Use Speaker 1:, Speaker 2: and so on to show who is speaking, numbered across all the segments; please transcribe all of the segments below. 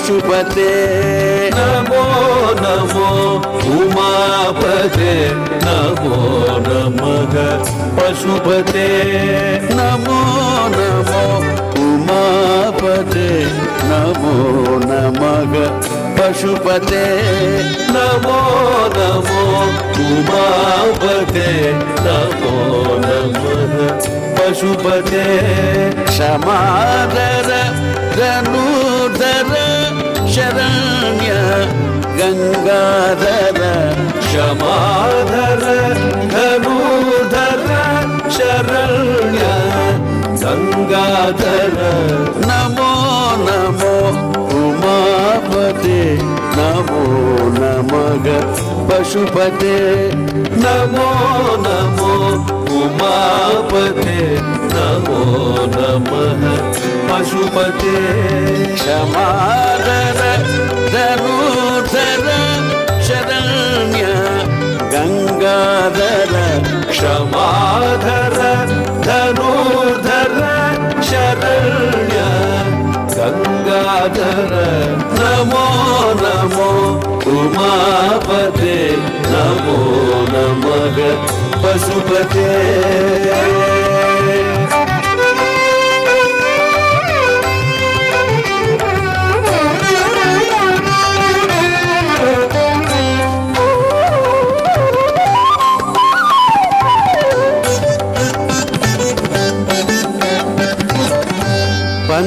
Speaker 1: पशुपते नमो नमो उमापते नमो नमः पशुपते नमो नमो उमापते नमो नमः पशुपते नमो नमो उमापते नमो नमः पशुपते क्षमादर धनुर्धर ಶರಣ್ಯ ಗಂಗಾಧರ
Speaker 2: ಕ್ಷಮಾಧರ ಧನುಧರ ಶರಣ್ಯ ಗಂಗಾಧರ
Speaker 1: ನಮೋ ನಮೋ ಉಮಾಪತೆ ನಮೋ ನಮಗ ಪಶುಪತೆ
Speaker 2: ನಮೋ ನಮೋ ಉಮಾಪತೆ ನಮೋ ನಮಃ ಪಶುಪತೆ
Speaker 1: ಕ್ಷಮಾಧರ ಧನುಧರ ಶರಣ್ಯ ಗಂಗಾಧರ
Speaker 2: ಕ್ಷಮಾಧರ ಧನುರ್ಧರ ಶರಣ್ಯ ಗಂಗಾಧರ
Speaker 1: ನಮೋ ನಮೋ ಉಮಾಪತೆ ನಮೋ ನಮಗ ಪಶುಪತೆ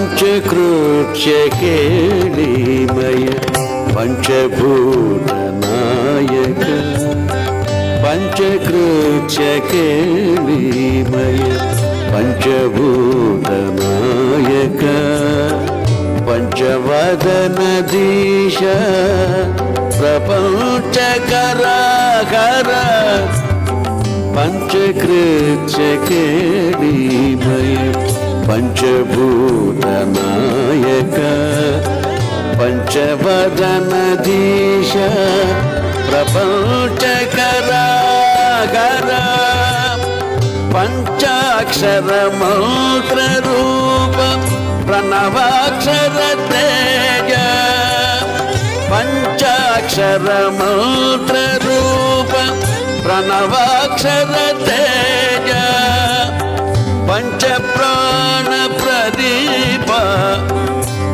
Speaker 1: ಪಂಚಕೃತ್ಯ ಕೇಳಿಮಯ ಪಂಚಭೂತ ನಾಯಕ ಪಂಚಕೃತ್ಯ ಕೇಳಿಮಯ ಪಂಚಭೂತ ನಾಯಕ ಪಂಚವದನದೀಶ ಪ್ರಪಂಚಕರಾಕರ ಪಂಚಕೃತ್ಯ ಕೇಳಿಮಯ ಪಂಚಭೂತ ನಾಯಕ ಪಂಚವದನದೀಶ ಪ್ರಪಂಚಕರಾಕರ ಪಂಚಾಕ್ಷರ ಮಂತ್ರ ರೂಪ ಪ್ರಣವಾಕ್ಷರ ತೇಜ ಪಂಚಾಕ್ಷರ ಮಂತ್ರ ರೂಪ ಪ್ರಣವಾಕ್ಷರ ತೇಜ ಪಂಚಪ್ರಾಣ ಪ್ರದೀಪ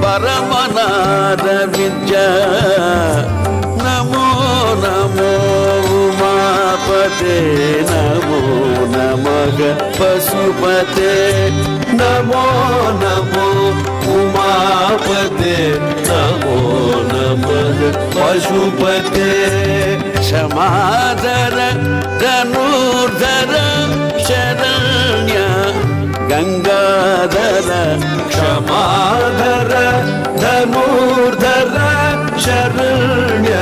Speaker 1: ಪರಮನಾದ ವಿದ್ಯಾ ನಮೋ ನಮೋ ಉಮಾಪತೆ ನಮೋ ನಮಗ ಪಶುಪತೆ
Speaker 2: ನಮೋ ನಮೋ ಉಮಾಪತೆ ನಮೋ ನಮಃ ಪಶುಪತೆ
Speaker 1: ಕ್ಷಮಾಧರ ಧನುರ್ಧರ ಶರಣ್ಯ ಗಂಗಾಧರ
Speaker 2: ಕ್ಷಮಾಧರ ಧನುರ್ಧರ ಶರಣ್ಯ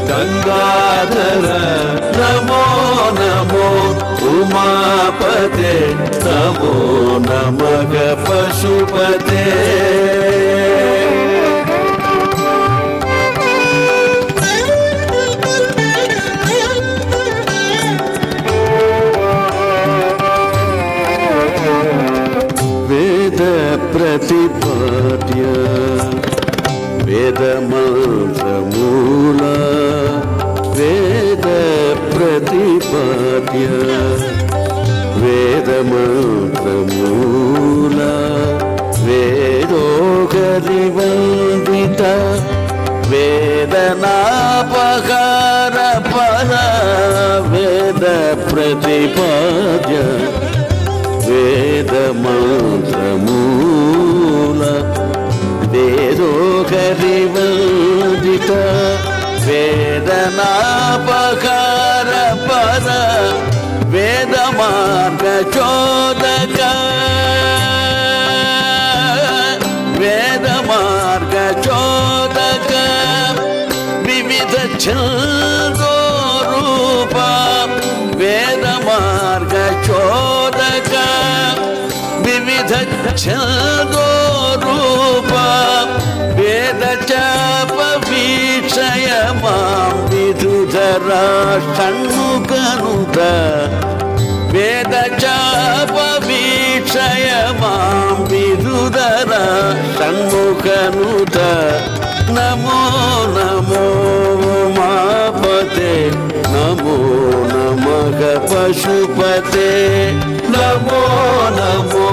Speaker 2: ಗಂಗಾಧರ
Speaker 1: ನಮೋ ನಮೋ ಉಮಾಪತೆ ನಮೋ ನಮಗ ಪಶುಪತೆ ವೇದ ಪ್ರತಿಪಾದ್ಯ ವೇದ ಮಂತ್ರ ಮೂಲ ವೇದ ಪ್ರತಿಪಾದ್ಯ ವೇದ ಮಂತ್ರ ಮೂಲ ವೇದೋಗರಿವಂದಿತ ವೇದನಾಪಕಾರ ಪರ ವೇದ ಪ್ರತಿಪಾದ್ಯ ವೇದ ಮಂತ್ರ ಮೂಲ ವೇದೋಗರಿವಂದಿತ ವೇದನಾಪಕಾರ ಪರ ವೇದ ಮಾರ್ಗ ಚೋದಕ ವೇದ ಮಾರ್ಗ ಚೋದಕ ವಿವಿಧ ಛಂದೋ ರೂಪ ವೇದ ಮಾರ್ಗ ಚೋದಕ ವಿವಿಧ ಛಂದೋ ರೂಪ ವೇದ ಚಾಪ ವೀಕ್ಷಯ ಮಾಂ ವಿದುಧರ ಷಣ್ಮುಖನುತ ವೇದ ಚಾಪ ವೀಕ್ಷಯ ಮಾಂ ವಿದುಧರ ಷಣ್ಮುಖನುತ ನಮೋ ನಮೋ ಉಮಾಪತೆ ನಮೋ ನಮಗ ಪಶುಪತೆ
Speaker 2: ನಮೋ ನಮೋ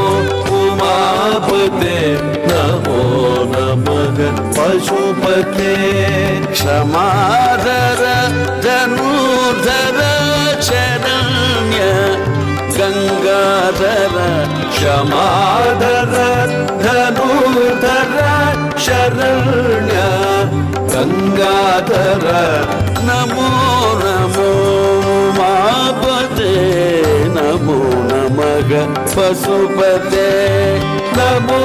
Speaker 2: ಉಮಾಪತೆ ನಮೋ ನಮಃ ಪಶುಪತೆ
Speaker 1: ಕ್ಷಮಾಧರ ಧನುರ್ಧರ ಶರಣ್ಯ ಗಂಗಾಧರ
Speaker 2: ಕ್ಷಮಾಧರ ಧನುರ್ಧರ ಶರಣ್ಯ ಗಂಗಾಧರ
Speaker 1: ನಮೋ ನಮೋ ಉಮಾಪತೆ ನಮೋ ನಮಃ ಪಶುಪತೆ
Speaker 2: ನಮೋ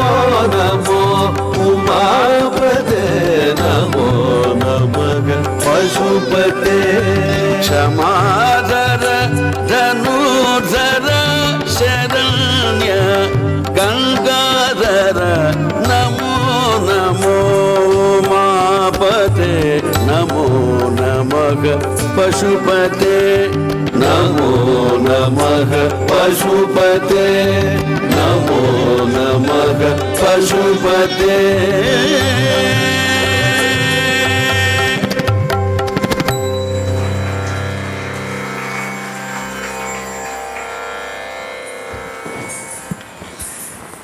Speaker 2: ನಮೋ ಉಮಾಪತೆ ನಮೋ ನಮಃ ಪಶುಪತೆ
Speaker 1: ಕ್ಷಮಾಧರ ಧನುರ್ಧರ ಶರಣ್ಯ ಗಂಗಾಧರ ನಮೋ ನಮೋ ಉಮಾಪತೆ ನಮೋ ನಮಃ ಪಶುಪತೆ
Speaker 2: ನಮೋ ನಮಃ ಪಶುಪತೆ ನಮೋ ನಮಃ ಪಶುಪತೆ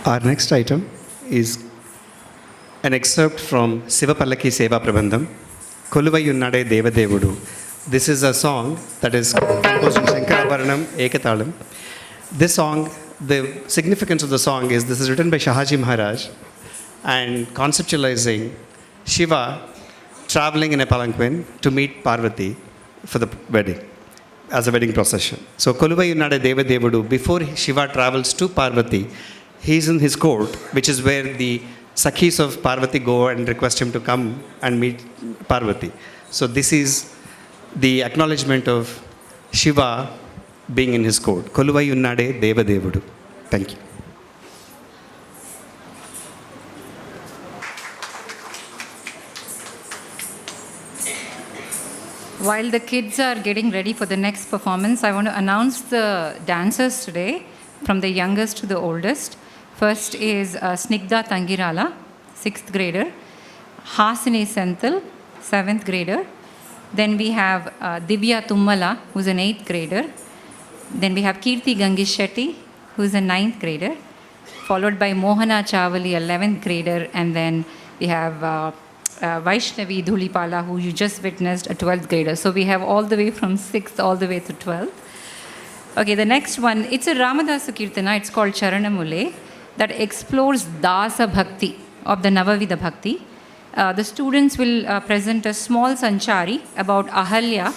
Speaker 3: Our next item is an excerpt from Sivapallaki Seva Prabandham, Koluvayunnade Devadevudu. This is a song that is composed in Shankarabaranam Ekatalam. This song, the significance of the song is this is written by Shahaji Maharaj and conceptualizing Shiva traveling in a palanquin to meet Parvati for the wedding, as a wedding procession. So Koluvayunnade Devadevudu, before Shiva travels to Parvati, he's in his court, which is where the Sakhis of Parvati go and request him to come and meet Parvati. So this is the acknowledgement of Shiva being in his court. Koluvayunnade Devadevudu. Thank you.
Speaker 4: While the kids are getting ready for the next performance, I want to announce the dancers today, from the youngest to the oldest. First is Snigdha Tangirala, 6th grader. Hasini Senthil, 7th grader. Then we have Divya Tummala, who's an 8th grader. Then we have Kirti Gangish Shetty, who's a 9th grader. Followed by Mohana Chavali, 11th grader. And then we have Vaishnavi Dhulipala, who you just witnessed, a 12th grader. So we have all the way from 6th all the way to 12th. Okay, the next one, it's a Ramadasa Kirtana, it's called Charanamule, that explores Dasa Bhakti of the Navavida Bhakti. The students will present a small sanchari about Ahalya.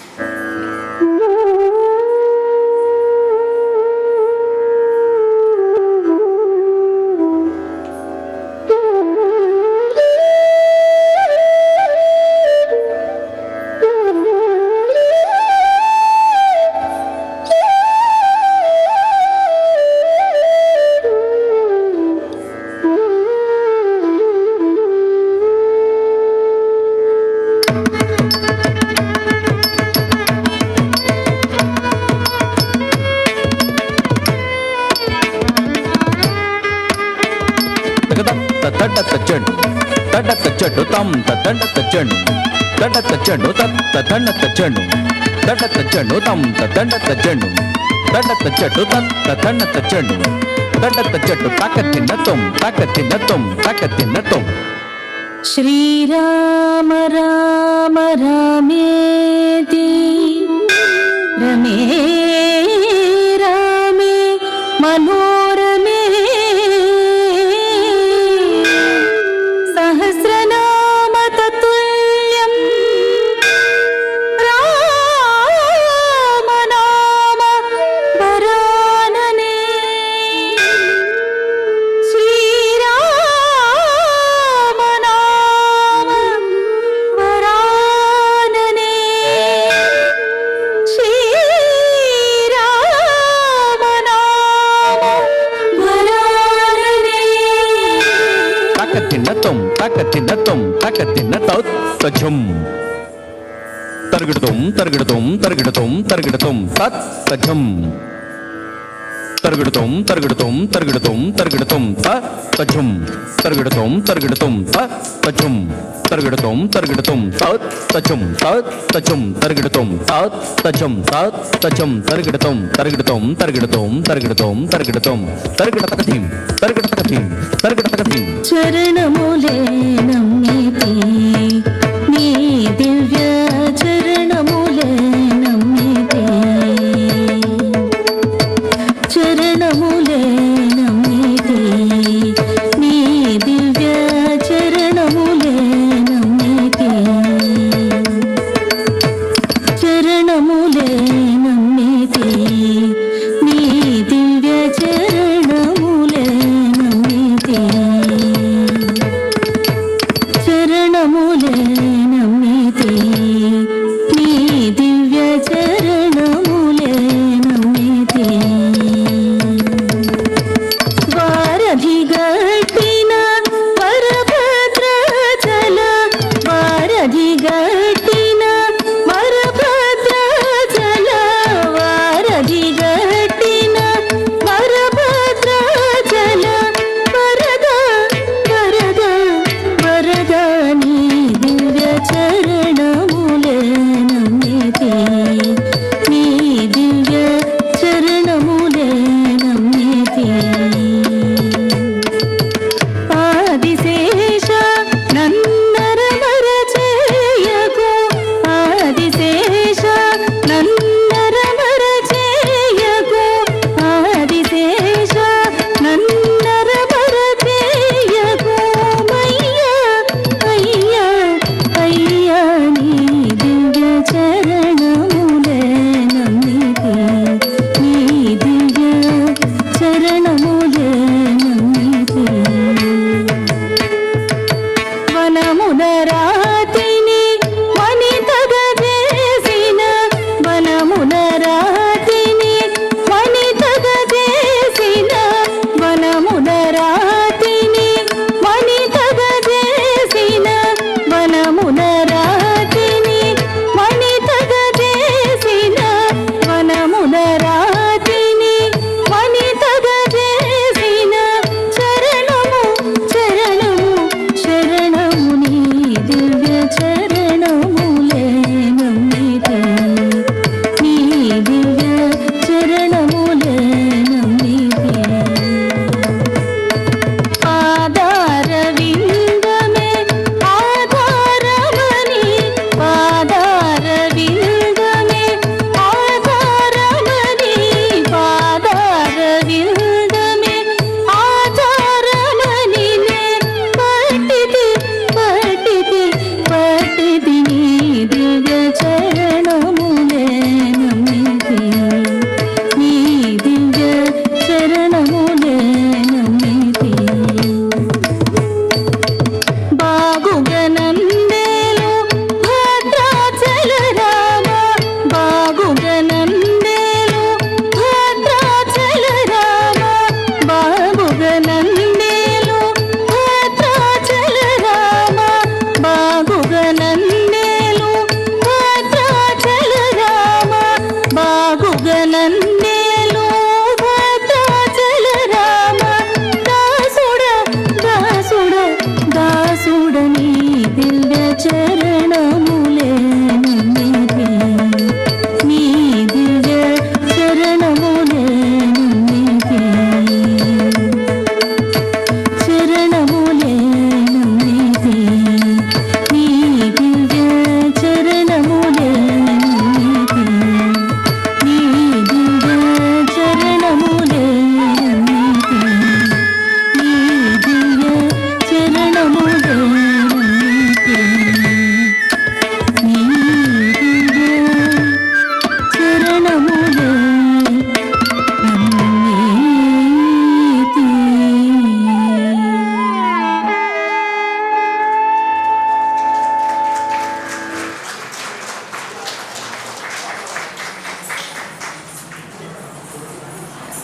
Speaker 5: తడ్డతచ్చండు తడ్డతచ్చండు తం తడ్డతచ్చండు తడ్డతచ్చండు తడ్డతచ్చండు తడ్డతచ్చండు తం తడ్డతచ్చండు తడ్డతచ్చండు తడ్డతచ్చండు తడ్డతచ్చండు తాకతిన్నతం తాకతిన్నతం తాకతిన్నతం
Speaker 6: శ్రీరామ రామ రామేతి రమే రామే మనోరమే సహస్రనామ తతుల్యం రామ నామ వరాననే శ్రీరామ నామ వరాననే శ్రీరామ నామ వరాననే
Speaker 5: తాకతిన్నతం తాకతిన్నతం తాకతిన్నతం తజం తరగడతం తరగడతం తరగడతం తరగడతం తత్ తజం తరగడతం తరగడతం తరగడతం తరగడతం తజం తరగడతం తరగడతం తజం తరగడతం తరగడతం తజం తజం తరగడతం తజం తజం తరగడతం తరగడతం తరగడతం తరగడతం తరగడతం తరగడతకథిం తరగడతకథిం తరగడతకథిం
Speaker 6: చరణములే నమ్మితి నీ దివ్య చరణములే నమ్మితి చరణములే నమ్మితి నీ దివ్య చరణములే నమ్మితి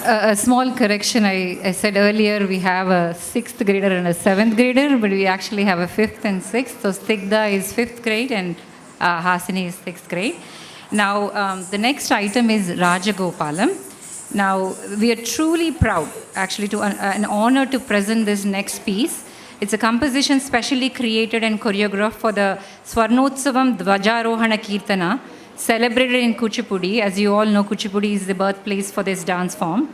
Speaker 4: A small correction. I said earlier we have a 6th grader and a 7th grader, but we actually have a 5th and 6th. So Snigdha is 5th grade and Hasini is 6th grade. Now, the next item is Rajagopalam. Now, we are truly proud, actually, to an honor to present this next piece. It's a composition specially created and choreographed for the Swarnotsavam Dvajarohana Kirtana, celebrated in Kuchipudi. As you all know, Kuchipudi is the birthplace for this dance form.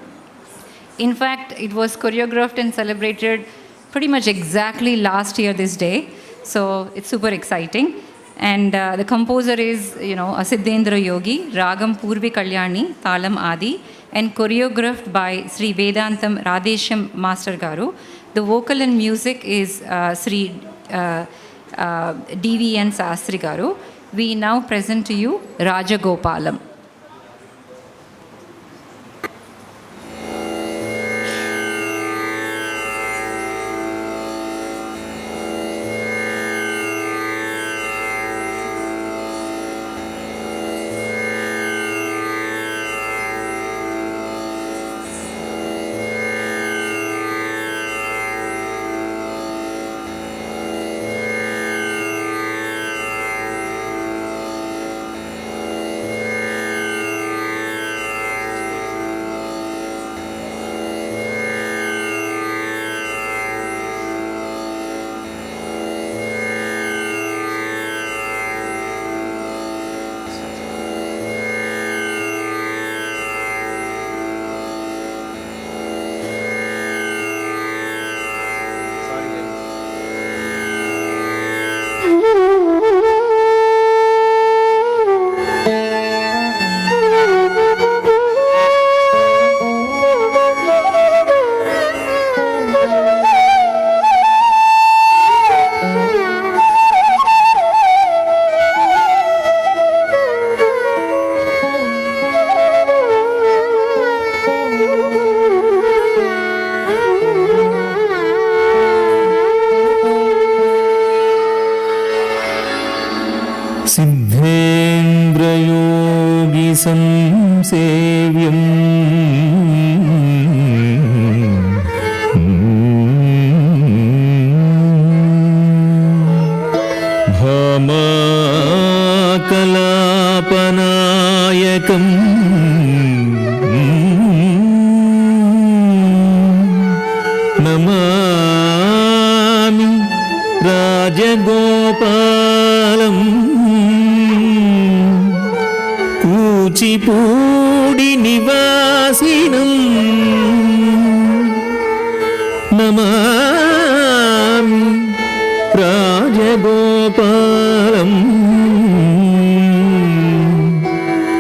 Speaker 4: In fact, it was choreographed and celebrated pretty much exactly last year this day. So it's super exciting. And the composer is, Siddhendra Yogi, Ragam Purvi Kalyani, Talam Adi, and choreographed by Sri Vedantam Radhesham Master Garu. The vocal and music is Sri D.V.N. Sastri Garu. We now present to you Rajagopalam.
Speaker 7: सिद्धेन्द्रयोगी संसेव्यम् भामाकलापनायकम् नमामि राजगोपालम् కూచిపూడి నివాసినం నమామి రాజగోపాలం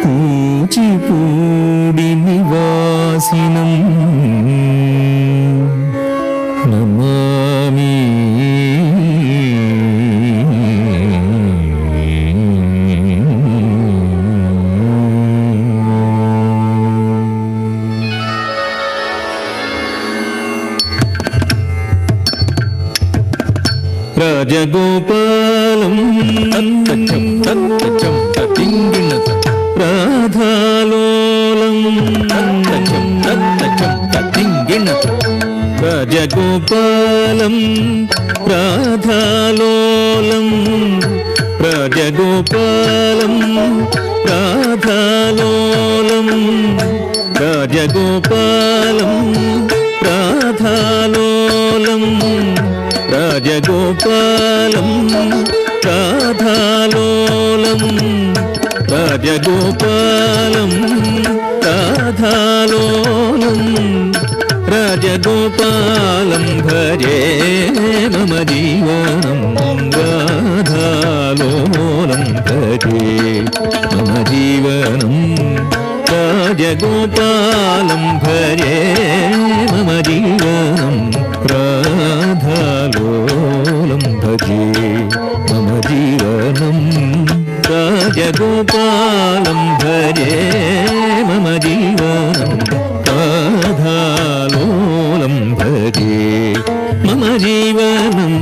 Speaker 7: కూచిపూడి నివాసినం నమామి రాజగోపాలం రాధాలోలం రాజగోపాలం రాధాలోలం రాజగోపాలం రాధాలోలం రాజగోపాలం రాధాలోలం రాజగోపాలం రాధాలోలం రాజగోపాలం రాధాలోలం రాజగోపాలం భజే మమ జీవనం రాధాలోలం భజే మమ జీవనం రాజగోపాలం భజే మమ జీవనం రాధాలోలం భజే మమ జీవనం రాజగోపాలం భజే మమ జీవనం రాధాలోలం భజే మమ జీవనం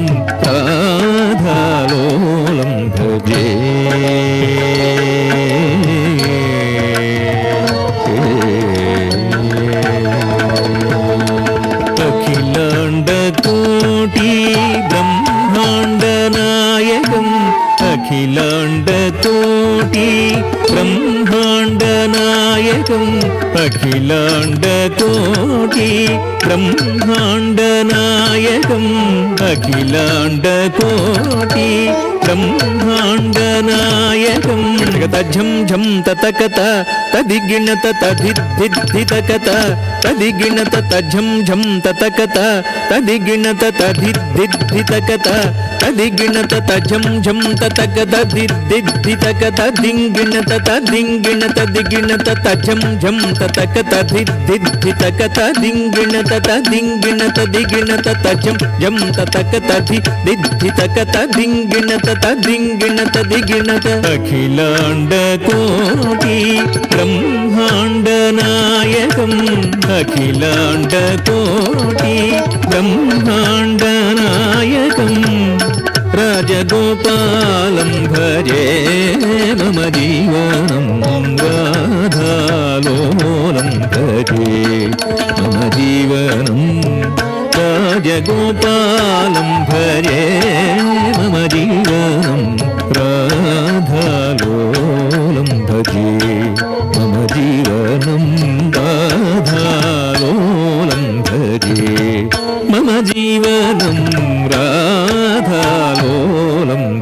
Speaker 7: రాధాలోలం భజే బ్రహ్మాండనాయకం అఖిలాండకోటి బ్రహ్మాండనాయకం అఖిలాండకోటి బ్రహ్మాండనాయకం తజ్జం ఝం తతకత తదిగిణత తదిద్దిద్దితకత తదిగిణత తజ్జం ఝం తతకత తదిగిణత తదిద్దిద్దితకత తదిగిణత తజ్జం ఝం తతకత దిద్దిద్దితకత దింగిణత తదింగిణత దిగిణత తజ్జం ఝం తతకత దిద్దిద్దితకత దింగిణత తదింగిణత దిగిణత తజ్జం ఝం తతకత దిద్దిద్దితకత దింగిణత తదింగిణత దిగిణత అఖిలాండకోటి బ్రహ్మాండనాయకం అఖిలాండకోటి బ్రహ్మాండనాయకం రాజగోపాలం భజే మమ జీవనం రాధాలోలం భజే మమ జీవనం రాజగోపాలం భజే మమ జీవనం రాధాలోలం భజే మమ జీవనం రాధాలోలం భజే మమ జీవనం రాధాలోలం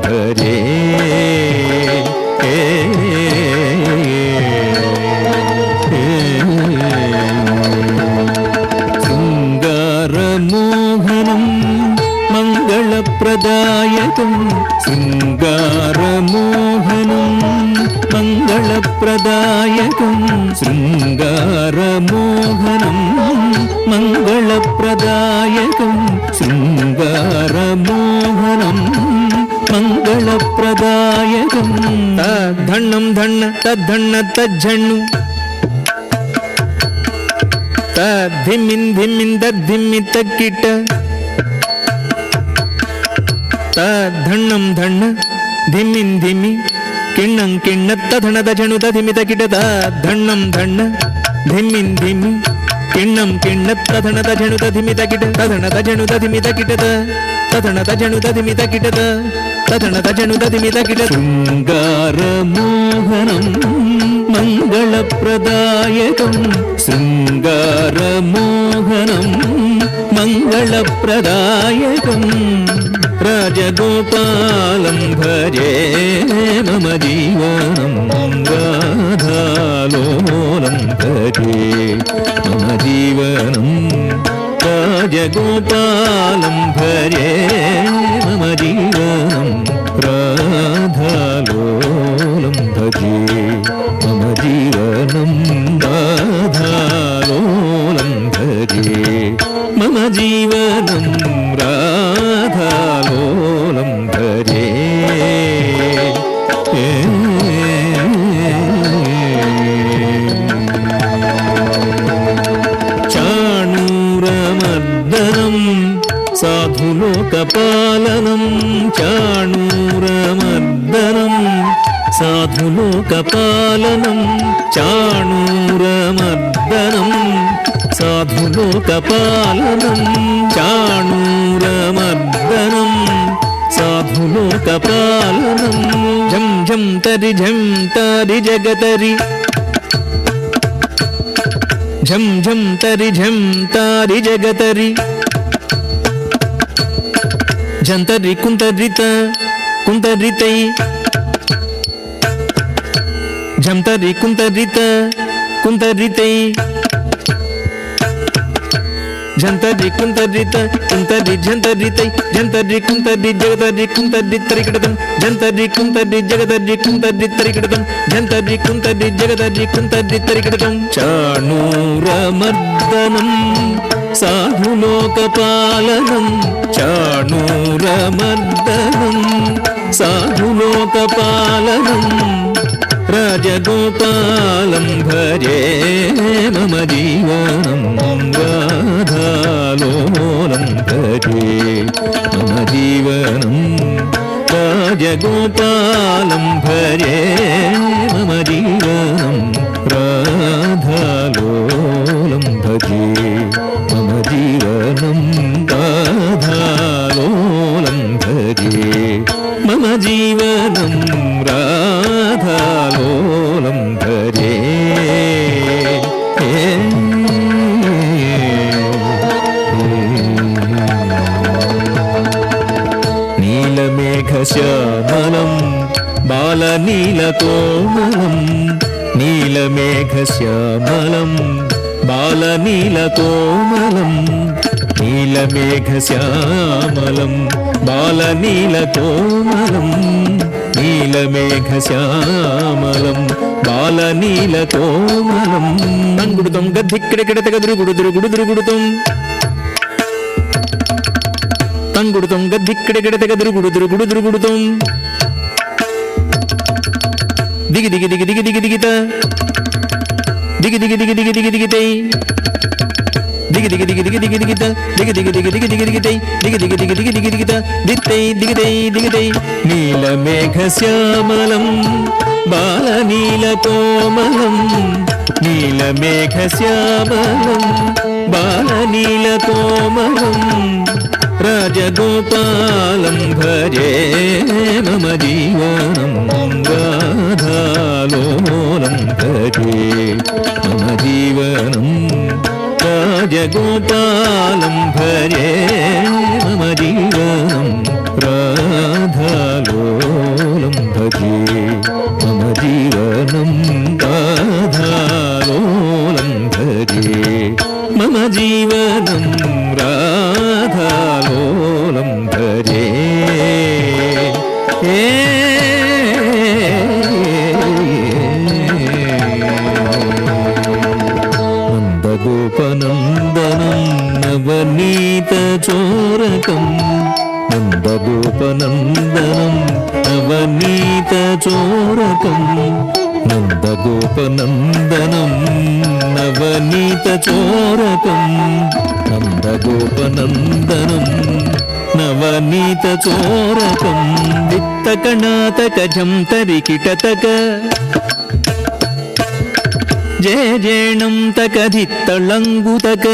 Speaker 7: భజే శృంగారమోహనం మంగళప్రదాయకం శృంగారమోహనం మంగళప్రదాయకం శృంగారమోహనం మంగళప్రదాయకం శృంగారమోహనం మంగళప్రదాయకం తద్ధన్నం ధన్న తద్ధన్న తజ్జన్ను తద్ధిమ్మిన్ ధిమ్మిన్ తద్ధిమ్మి తక్కిట తద్ధన్నం ధన్న ధిమ్మిన్ ధిమ్మి కిಣ್ಣం కిಣ್ಣ తధనద జను తధిమిత కిట తద్ధన్నం ధన్న ధిమ్మిన్ ధిమ్మి కిಣ್ಣం కిಣ್ಣ తధనద జను తధిమిత కిట తధనద జను తధిమిత కిట తధనద జను తధిమిత కిట తధనద జను తధిమిత కిట శృంగారమోహనం మంగళప్రదాయకం శృంగారమోహనం మంగళప్రదాయకం రాజగోపాలం భజే మమ జీవనం రాధాలోలం భజే మమ జీవనం రాజగోపాలం భజే మమ జీవనం రాధాలోలం భజే మమ జీవనం రాధాలోలం భజే మమ జీవనం రాధాలోలం భజే చాణూరమర్దనం సాధులోకపాలనం చాణూరమర్దనం సాధులోకపాలనం చాణూరమర్దనం సాధులోకపాలనం చాణూరమర్దనం సాధులోకపాలనం ఝం ఝం తరి జగతరి ఝం ఝం తరి జగతరి జంతరి కుంతరిత కుంతరితై జంతరి కుంతరిత కుంతరితై జంతరి కుంతరిత కుంతరి జంతరితై జంతరి కుంతరి జగతరి కుంతరి తరికిడతం జంతరి కుంతరి జగతరి కుంతరి తరికిడతం జంతరి కుంతరి జగతరి కుంతరి తరికిడతం చాణూరమర్దనం సాధులోకపాలనం చాణూరమర్దనం సాధులోకపాలనం రాజగోపాలం భజే మమ జీవనం రాధాలోలం భజే మమ జీవనం రాజగోపాలం భజే మమ జీవనం రాధాలోలం భజే మమ జీవనం రాధాలోలం భజే మమ జీవనం రాధాలోలం భజే నీలమేఘశ్యామలం బాలనీలకోమలం నీలమేఘశ్యామలం బాలనీలకోమలం నీలమేఘశ్యామలం బాలనీలకోమలం తంగుడుతం గద్దిక్కిడకిడతగ దురుగుడుదురుగుడుదురుగుడుతం తంగుడుతం గద్దిక్కిడకిడతగ దురుగుడుదురుగుడుదురుగుడుతం దిగి దిగి దిగి దిగి దిగి దిగిత దిగి దిగి దిగి దిగి దిగి దిగితై దిగి దిగి దిగి దిగి దిగి దిగిత దిగి దిగి దిగి దిగి దిగి దిగితై దిగి దిగి దిగి దిగి దిగి దిగిత దిత్తై దిగితై దిగితై నీలమేఘశ్యామలం బాలనీలకోమలం నీలమేఘశ్యామలం బాలనీలకోమలం రాజగోపాలం భజే మమ జీవనం రాధాలోలం భజే మమ జీవనం రాజగోపాలం భజే మమ జీవనం రాధాలోలం భజే మమ జీవనం రాధాలోలం భజే మమ జీవనం రాధాలోలం భజే నందగోపనందనం నవనీతచోరకం నందగోపనందనం నవనీతచోరకం నందగోపనందనం నవనీతచోరకం నందగోపనందనం నవనీతచోరకం విత్తకనాతకజం తరికిటతక జేజేణం తకధిత్తళంగుతక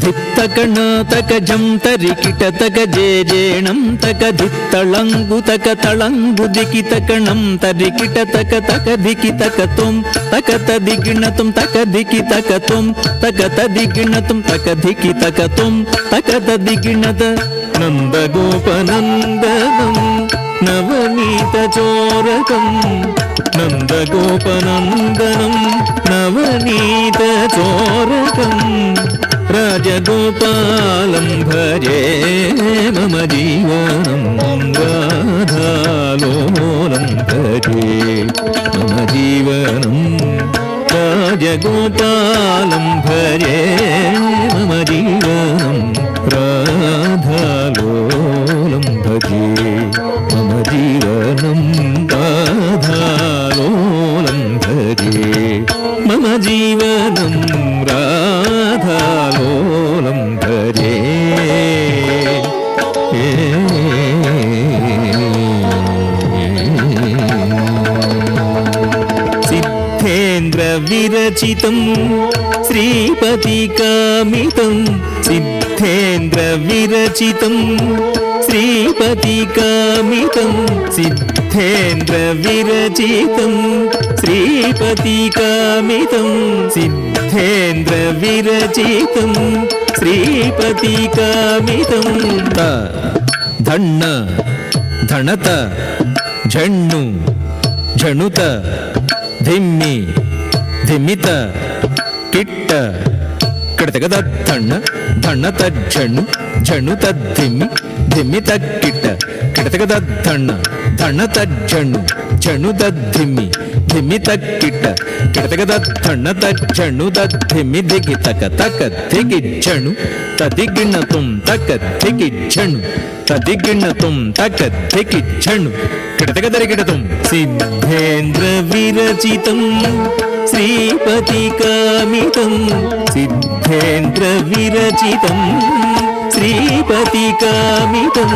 Speaker 7: ధిత్తకణాతకజం తరికిటతక జేజేణం తకధిత్తళంగుతక తళంగుదికితకణం తరికిటతక తకధికితకతుం తకతదిగిణతుం తకధికితకతుం తకతదిగిణతుం తకధికితకతుం తకతదిగిణత నందగోపనందనం నవనీతచోరకం నందగోపనందనం నవనీతచోరకం రాజగోపాలం భజే మమ జీవనం రాధాలోలం భజే మమ జీవనం రాజగోపాలం భజే మమ జీవనం రాధాలోలం భజే మమ జీవనం రాధాలోలం భజే మమ జీవనం రాధాలోలం భజే సిద్ధేంద్ర విరచితం శ్రీపతికామితం సిద్ధేంద్ర విరచితం శ్రీపతికామితం సిద్ధేంద్ర విరచితం శ్రీపతికామితం సిద్ధేంద్ర విరచితం శ్రీపతికామితం ధన్న ధణత ఝణ్ణు ఝణుత ధిమ్మి ధిమిత కిట్ట కిడతగద ధಣ್ಣ ధಣ್ಣత ఝణ్ణు ఝణుత ధిమ్మి ధిమిత కిట్ట కిడతగద ధಣ್ಣ ధಣ್ಣత ఝణ్ణు ఝణుత ధిమ్మి ధిమిత కిట్ట కిడతగద ధಣ್ಣత ఝణుత ధిమ్మి దిగి తక తక దిగి ఝణు తదిగిణతుం తక దిగి ఝణు తదిగిణతుం తక దిగి ఝణు కిడతగదరిగిడతుం సిద్ధేంద్ర విరచితం శ్రీపతికామితం సిద్ధేంద్ర విరచితం శ్రీపతికామితం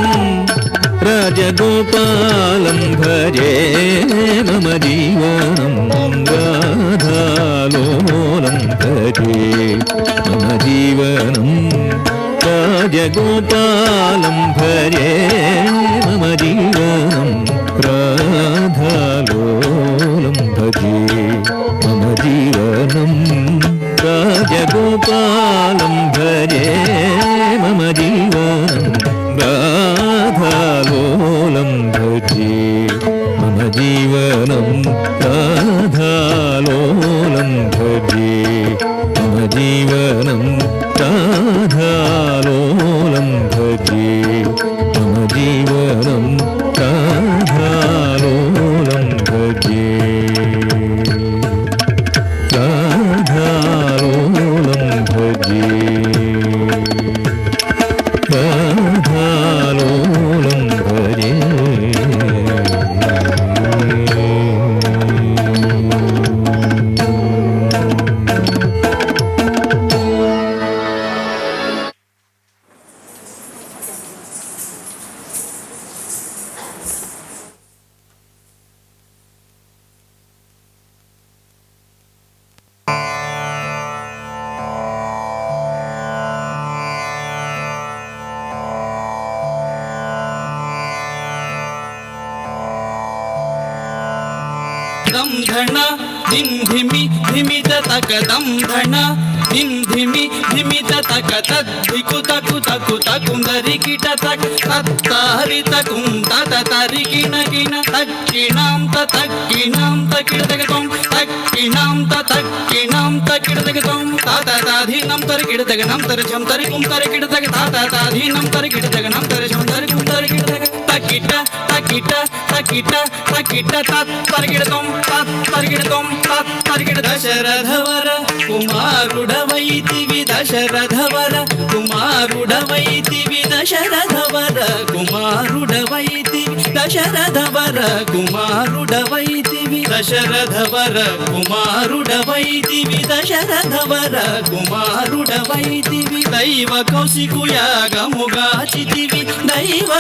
Speaker 7: రాజగోపాలం భజే మమ జీవనం రాధాలోలం భజే మమ జీవనం రాజగోపాలం భజే మమ జీవనం రాధాలోలం భజే మమ జీవనం రాజగోపాలం భజే మమ జీవనం రాధాలోలం భజే మమ జీవనం రాధాలోలం భజే మమ జీవనం రాధాలోలం భజే మమ జీవనం రాధాలోలం భజే రాధాలోలం భజే రాధాలోలం భజే
Speaker 2: దం ధణ ధిం ధిమి ధిమిత తక దం ధణ ధిం ధిమి ధిమిత తక తద్దికు తకు తకు తకుందరికిట తక్ తత్తహరిత కుం తత తరికిణ కిణ తక్కిణాం తక్కిణాం తకిడ తగతం తక్కిణాం తక్కిణాం తకిడ తగతం తాత తాధీనం తరికిడ తగనం తరచం తరికుం తరికిడ తగ తాత తాధీనం తరికిడ తగనం తరచం తరికుం తరికిడ తగ తకిట తకిట తకిట తకిట తరికిడతం తరికిడతం తరికిడ దశరథవర కుమారుడవైతివి దశరథవర కుమారుడవైతివి దశరథవర కుమారుడవైతివి దశరథవర కుమారుడవైతివి దశరథవర కుమారుడవైతివి దశరథవర కుమారుడవైతివి దైవ కౌశికుయాగముగాచితివి దైవ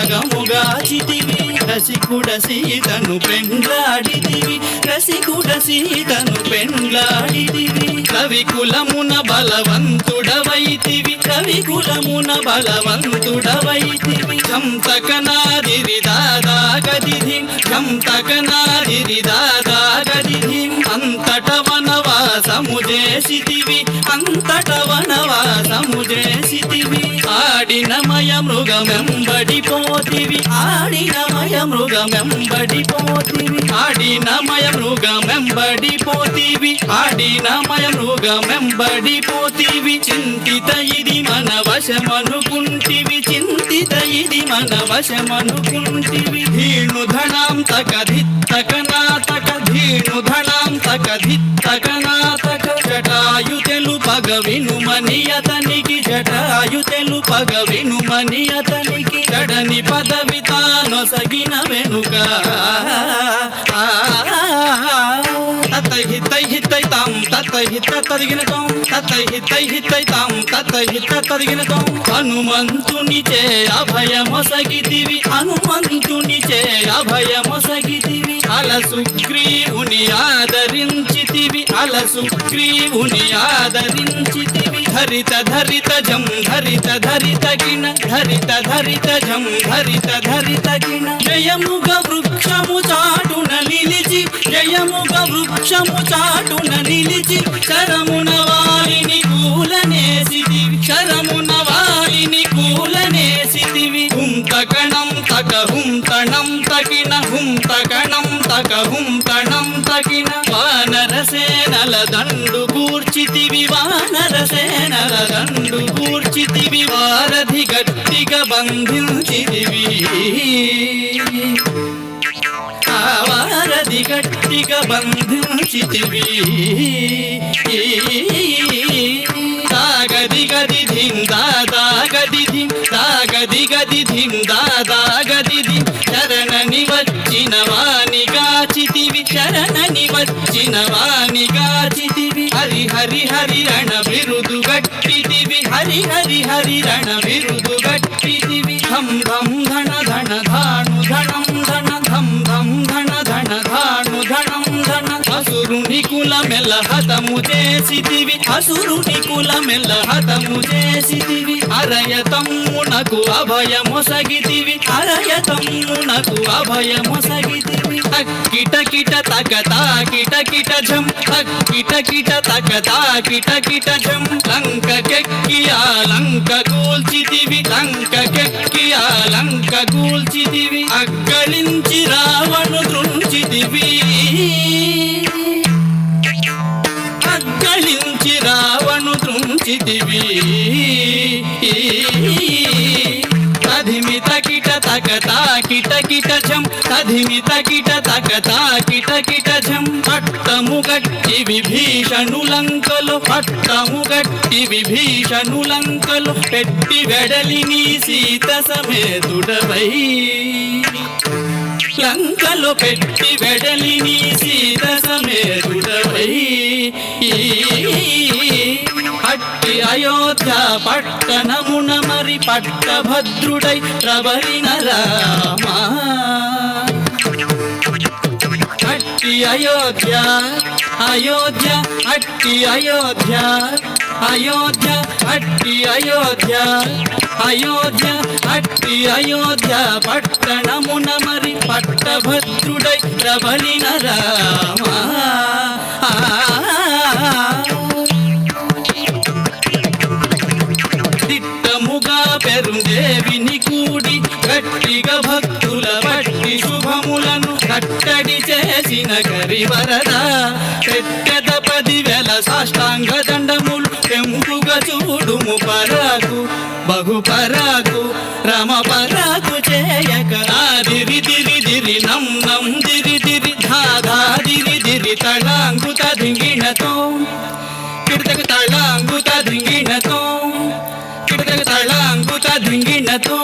Speaker 2: కౌశికుయాగముగాచితివి రసికుడ సీతను పెండ్లాడితివి రసికుడ సీతను పెండ్లాడితివి కవికులమున బలవంతుడవైతివి కవికులమున బలవంతుడవైతివి చంతకనాదిరి దాదాగదిధి చంతకనాదిరి దాదాగదిధి అంతట వనవాసము చేసితివి అంతట వనవాసము చేసితివి ఆడినమయ మృగమెంబడిపోతివి ఆడినమయ మృగమెంబడిపోతివి ఆడినమయ మృగమెంబడిపోతివి ఆడినమయ మృగమెంబడిపోతివి చింతిత ఇది మన వశమనుకుంటివి చింతిత ఇది మన వశమనుకుంటివి ధీణు ధనాం తకధిత్తకనాతక ధీణు ధనాం తకధిత్తకనాతక జటాయు తెలుపగ వినుమని అతనికి జటాయు తెలుపగ వినుమని అతనికి జడని పదవి తానొసగిన వెనుక తత్తహిత్తైతాం తత్తహిత్తరిగినతం తత్తహిత్తైతాం తత్తహిత్తరిగినతం హనుమంతునిచే అభయమొసగితివి హనుమంతునిచే అభయమొసగితివి అలసుగ్రీవుని ఆదరించితివి అలసుగ్రీవుని ఆదరించితివి ధరిత ధరిత జం ధరిత ధరిత కిణ ధరిత ధరిత జం ధరిత ధరిత కిణ జయముగ వృక్షము చాటున నిలిచి జయముగ వృక్షము చాటున నిలిచి శరమున వారిని కూలనేసితివి శరమున వారిని కూలనేసితివి హుంతకణం తక హుంతణం తకిన హుంతకణం తక హుంతణం తకిన వానరసేనల దండు కూర్చితివి వానరసేనల దండు కూర్చితివి వారధి గట్టిగా బంధించితివి వారధి గట్టిగా బంధించితివి దాగది గది ధిం దాగది ధిం దాగది గది ధిం దాగది ధిం శరణని వచ్చిన వాని గాచితివి శరణని వచ్చిన వాని గాచితివి హరి హరి హరి రణ బిరుదు గట్టితివి హరి హరి హరి రణ బిరుదు గట్టితివి ధం ధం ధన ధన ధాను ధనం ధన ధం ధం ధన ధన ధాను ధనం ధన అసురుని కులమెల్ల హతము చేసితివి అసురుని కులమెల్ల హతము చేసితివి అరయతమ్మునకు అభయమొసగితివి అరయతమ్మునకు అభయమొసగితివి తక్కిట కిట తకతా కిట కిట ఝం తక్కిట కిట తకతా కిట కిట ఝం లంకకెక్కి ఆ లంక కూల్చితివి లంకకెక్కి ఆ లంక కూల్చితివి అగ్గళించి రావణు దృంచితివి అగ్గళించి రావణు దృంచితివి తధిమిత కిట తకతా కిట కిట ఝం తధిమిత కిట తకతా కిట కిట ఝం పట్టము గట్టి విభీషణులంకలు పట్టము గట్టి విభీషణులంకలు పెట్టి వెడలిని సీత సమేతుడవై లంకలో పెట్టి వెడలిని సీత సమేతుడవై అట్టి అయోధ్య పట్టణమున మరి పట్టభద్రుడై ప్రబలిన రామా అట్టి అయోధ్య అయోధ్య అట్టి అయోధ్య అయోధ్య అట్టి అయోధ్య అయోధ్య అట్టి అయోధ్య పట్టణమున మరి పట్టభద్రుడై ప్రబలిన రామా దిట్టముగా పెరుందేవిని కూడి గట్టిగా భక్తుల పట్టి శుభములను కట్టడి చేసిన కరివరద పెట్టెద 10,000 సాష్టాంగ దండములు పెంపుగా చూడుము పరాకు బహు పరాకు రమ పరాకు చేయక దిరి దిరి దిరి నం నం దిరి దిరి ధాధా దిరి దిరి తళాంకుత ధింగిణతో కిడతకు తళాంకుత ధింగిణతో కిడతకు తళాంకుత ధింగిణతో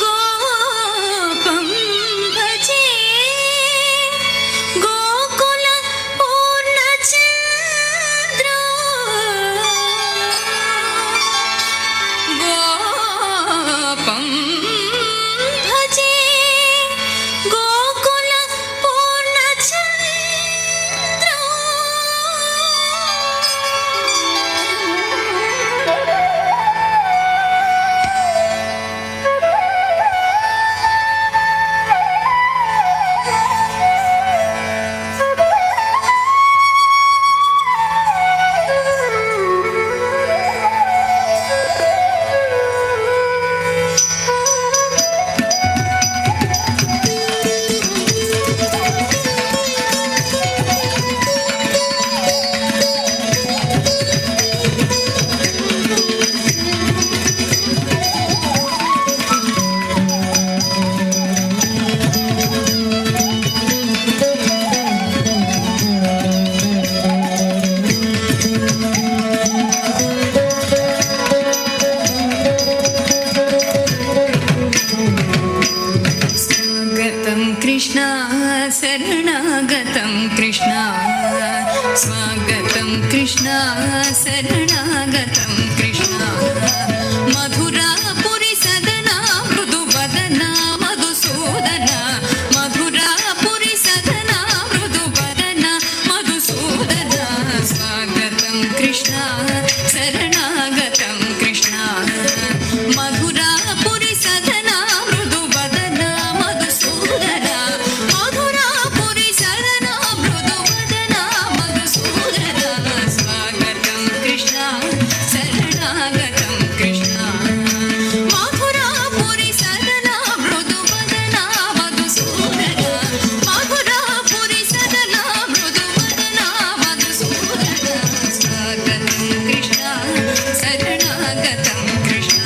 Speaker 6: గోపం భజే కృష్ణ శరణాగతం కృష్ణ స్వాగతం కృష్ణ శరణాగతం కృష్ణ మధురాపురి సదనా మృదు వదన మధుసూదన మధురాపురి సదనా మృదు వదన మధుసూదన స్వాగతం కృష్ణ శరణాగతం కృష్ణ మధురాపురి సదనా మృదు వదన మధుసూదన మధురాపురి సదనా మృదు వదన మధుసూదన స్వాగతం కృష్ణ శరణాగతం కృష్ణ మధురాపురి సదనా మృదు వదన మధుసూదన మధురాపురి సదనా మృదు వదన మధుసూదన స్వాగతం కృష్ణ శరణాగతం కృష్ణ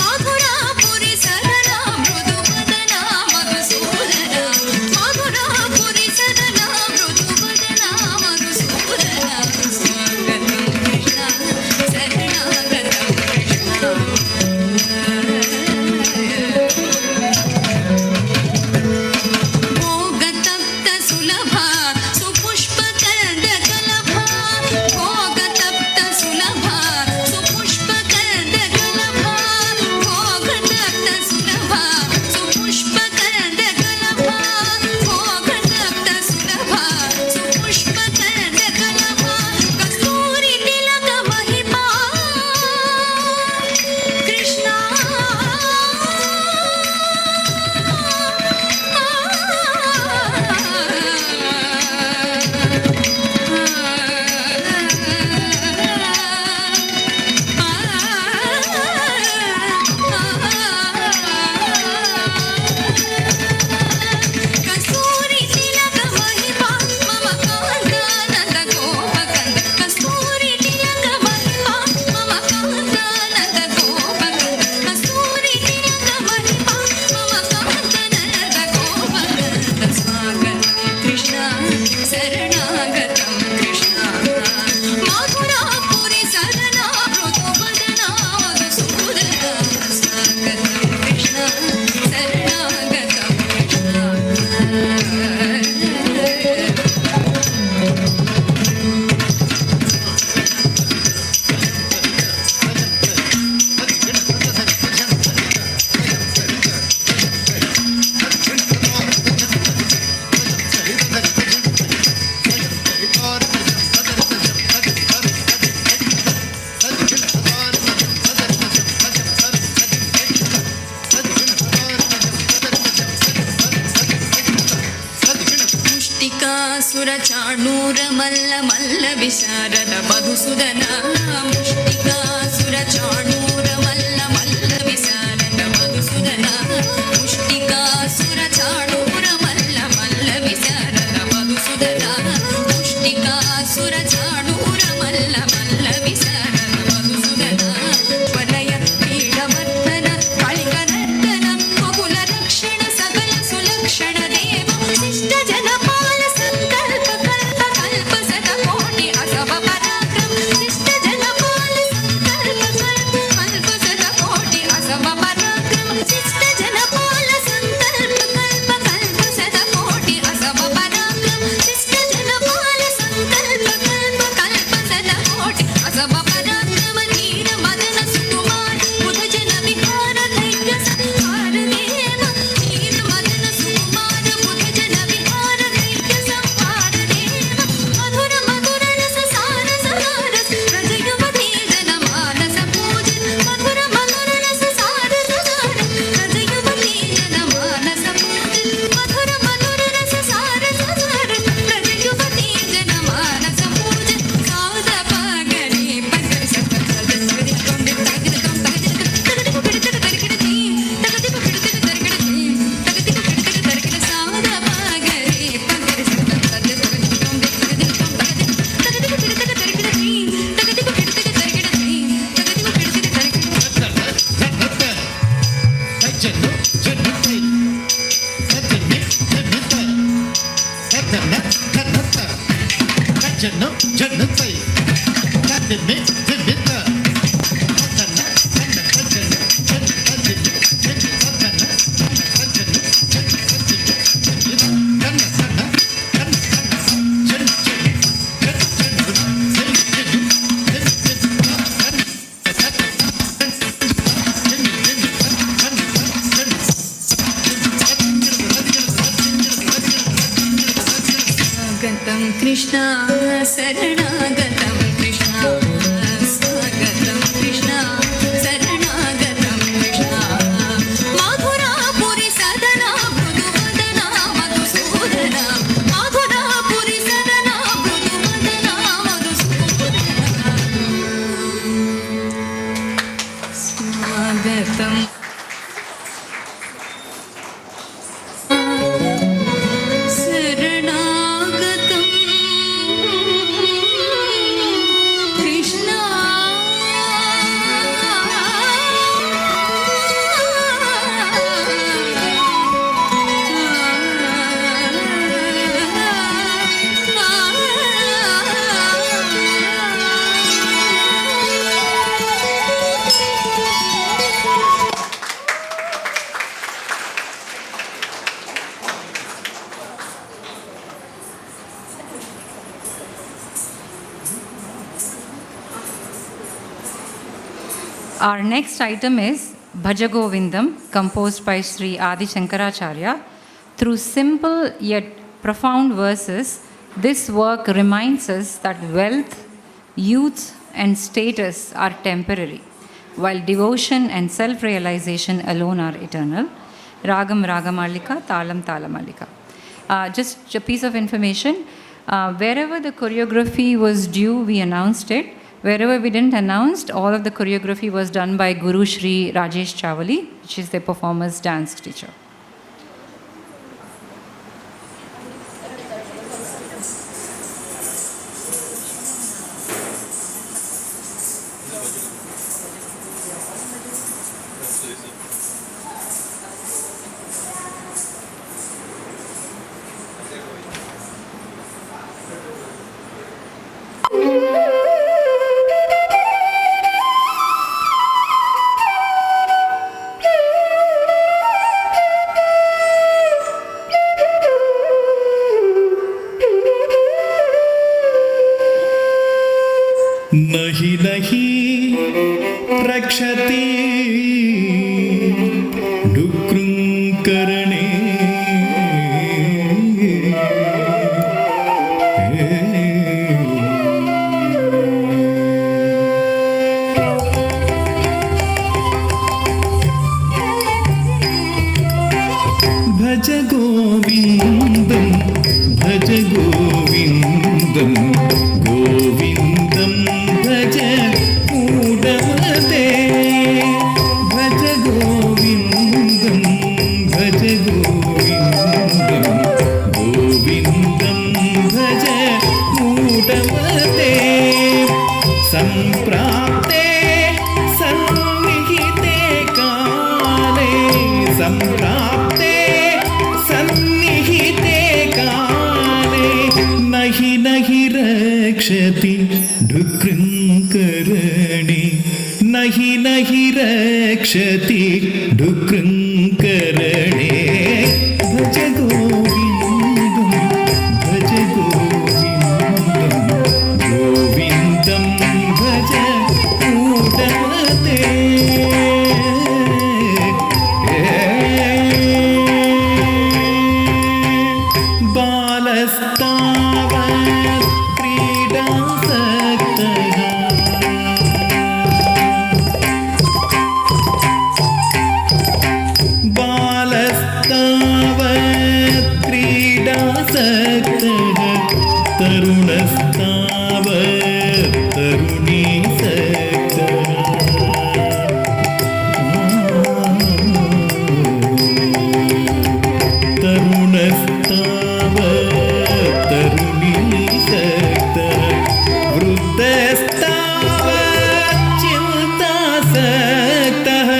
Speaker 6: మధురాపురి సదనా మృదు వదన మధుసూదన మధురాపురి సదనా మృదు వదన మధుసూదన స్వాగతం కృష్ణ శరణాగతం కృష్ణ భోగతప్త సులభ సుపుష్పకర్దకలభ భోగతప్త సులభ సుపుష్పకర్దకలభ భోగతప్త సులభ సుపుష్పకర్దకలభ భోగతప్త సులభ సుపుష్పకర్దకలభ కస్తూరి తిలక మహిమా కృష్ణ కస్తూరి తిలక మహిమా మమ కాంతానంద గోపకంద కస్తూరి తిలక మహిమా మమ కాంతానంద గోపకంద కస్తూరి తిలక మహిమా మమ కాంతానంద గోపకంద స్వాగతం కృష్ణ శరణాగతం కృష్ణ మధురాపురి సదనా మృదు వదన మధుసూదన స్వాగతం కృష్ణ శరణాగతం కృష్ణ ముష్టికాసుర చాణూర మల్ల మల్ల విశారద మధుసూదన ముష్టికాసుర చాణూర మల్ల మల్ల విశారద మధుసూదన ముష్టికాసుర చాణూర మల్ల మల్ల విశారద మధుసూదన ముష్టికాసుర చాణూర మల్ల మల్ల విశారద మధుసూదన వలయ పీడవర్ధన కాళికనర్దన బహుళ రక్షణ సకల సులక్షణ దేవ శిష్ట జనపాల సంకల్ప కల్ప కల్ప శత కోటి అసవ పరాక్రమ శిష్ట జనపాల సంకల్ప కల్ప కల్ప శత కోటి అసవ పరాక్రమ శిష్ట జనపాల సంకల్ప కల్ప కల్ప శత కోటి అసవ పరాక్రమ శిష్ట జనపాల సంకల్ప కల్ప కల్ప శత కోటి అసవ పరాక్రమ నీర మదన సుకుమార బుధ జన విహార దైత్య సంహార దేవ నీర మదన సుకుమార బుధ జన విహార దైత్య సంహార దేవ మధుర మధుర రస సార సహారస్ రజ యువతి జన మానస పూజిత మధుర మధుర రస సార సహారస్ రజ యువతి జన మానస పూజిత మధుర మధుర రస సార సహారస్ రజ యువతి జన మానస పూజిత సాద పగని పగ సత తగది కొండి తగది కొండి తగది పిడిత తగది తగది పిడిత తగది తగది పిడిత తగది సాద పగని పగ సత తగది కొండి తగది తగది పిడిత తగది తగది పిడిత తగది తగది పిడిత తగది
Speaker 8: జన్ను
Speaker 6: कृष्ण शरणागतं कृष्ण स्वागतं कृष्ण शरणागतं कृष्ण मधुरापुरी सदना मृदुवदना मधुसूदना मधुरापुरी सदना मृदुवदना मधुसूदना स्वागतं शरणागतं Krishna
Speaker 4: Our next item is Bhaja Govindam, composed by Sri Adi Shankaracharya. Through simple yet profound verses, this work reminds us that wealth, youth, and status are temporary, while devotion and self-realization alone are eternal. Ragam Ragamalika, Talam Talamalika. Just a piece of information, wherever the choreography was due, we announced it. Wherever we didn't announce, all of the choreography was done by Guru Shri Rajesh Chavali, which is the performer's dance teacher.
Speaker 8: नहि नहि रक्षति डुकृङ्करणे भज गोविन्दं भज गोविन्दं गोविन्दं भज मूढमते भज गोविन्दं भज गोविन्दं गोविन्दं भज मूढमते सम्प्राप्ते सन्निहिते काले सम्प्राप्ते सन्निहिते काले नहि नहि रक्षति डुकृङ्करणे नहि नहि रक्षति डुकृङ्करणे भज गोविन्दं भज गोविन्दं गोविन्दं भज मूढमते बालस्तावत् क्रीडासक्तः बालस्तावत् क्रीडासक्तः तरुणस्तावत् तरुणीसक्तः तरुणस्तावत् तरुणीसक्तः वृद्धस्तावत् चिन्तासक्तः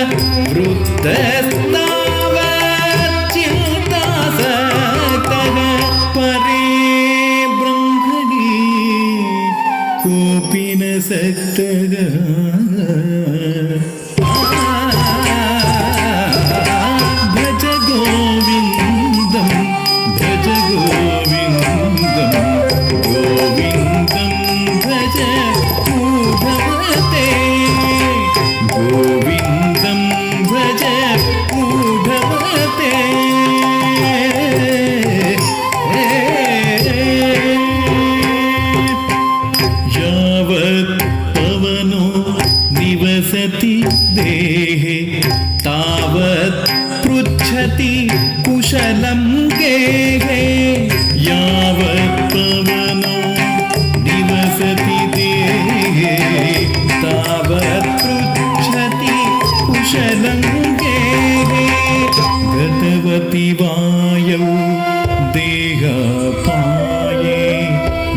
Speaker 8: वृद्धस्तावत् चिन्तासक्तः परे कुशलं गेहे यावत् पवनो निवसति देहे तावत् पृच्छति कुशलं गेहे गतवति वायौ देहपाये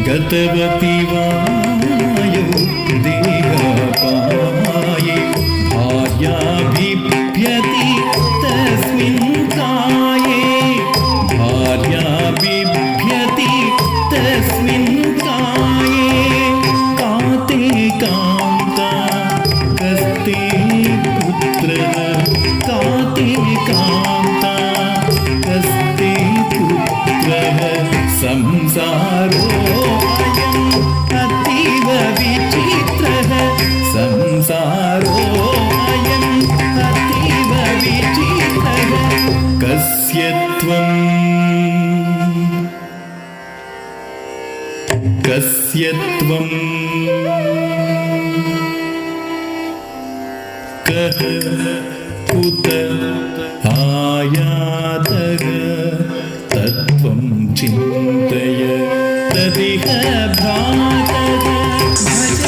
Speaker 8: गतवति वायौ देहपाये भार्या बिभ्यति तस्मिन् काये भार्या बिभ्यति तस्मिन् काये काते कान्ता कस्ते पुत्रः काते कान्ता कस्ते पुत्रः संसारो अयम् अतीव विचित्रः संसारो अयम् अतीव विचित्रः कस्य त्वम् कस्य त्वम् कः कुत आयातः तत्त्वं चिन्तय तदिह भ्रातः भज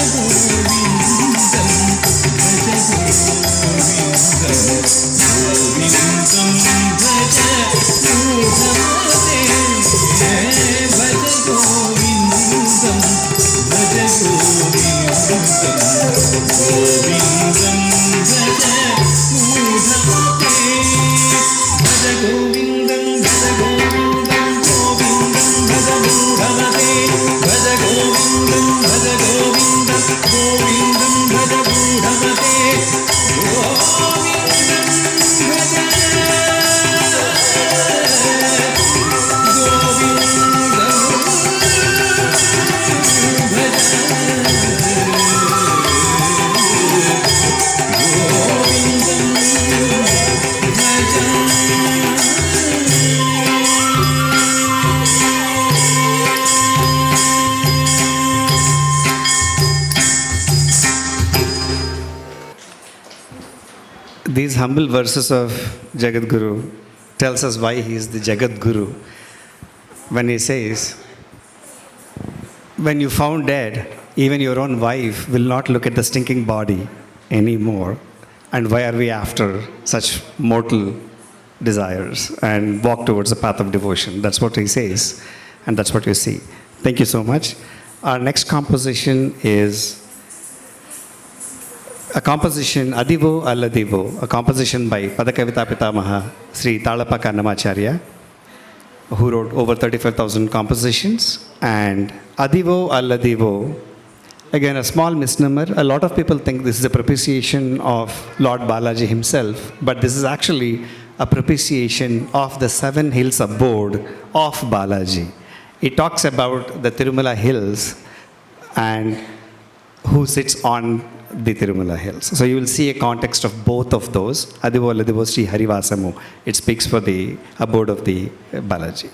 Speaker 8: गोविन्दं भज गोविन्दं भज मूढमते भज गोविन्दं भज गोविन्दं गोविन्दं भज मूढमते भज गोविन्दं भज गोविन्दं गोविन्दं भज मूढमते भज गोविन्दं भज गोविन्दं गोविन्दं भज मूढमते गोविन्दं भज
Speaker 3: These humble verses of Jagat Guru tells us why he is the Jagat Guru. When he says, when you found dead, even your own wife will not look at the stinking body anymore. And why are we after such mortal desires and walk towards the path of devotion? That's what he says, and that's what you see. Thank you so much. Our next composition is a composition, Adivo Alladivo, a composition by Padakavita Pitamaha, Sri Talapa Kannamacharya, who wrote over 35,000 compositions. And Adivo Alladivo, again a small misnomer. A lot of people think this is a propitiation of Lord Balaji himself, but this is actually a propitiation of the 7 hills abode of Balaji. It talks about the Tirumala hills and who sits on the Tirumala hills. So you will see a context of both of those. Adivo Alladivo Sri Harivasamu. It speaks for the abode of the Balaji.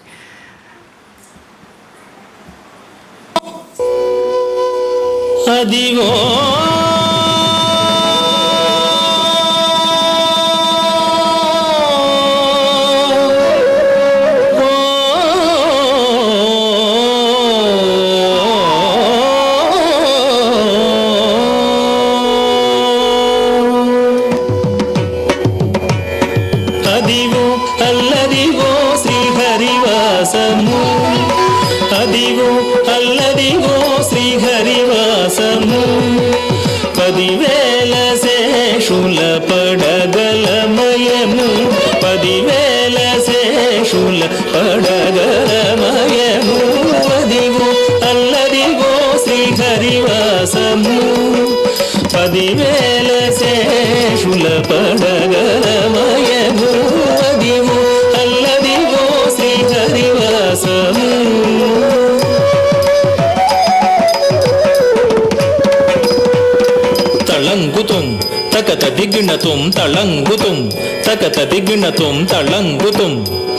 Speaker 7: అదిగో అదిగో అల్లదిగో శ్రీహరివాసము అదిగో అల్లదిగో శ్రీహరివాసము 10,000 శేషుల పడగలమయము 10,000 శేషుల పడగలమయము అదిగో అల్లదిగో శ్రీహరివాసము 10,000 శేషుల పడగలమయము అదిగో అల్లదిగో శ్రీహరివాసము తళంగుతుం తకత దిగ్ణతుం తళంగుతుం తకత దిగ్ణతుం తళంగుతుం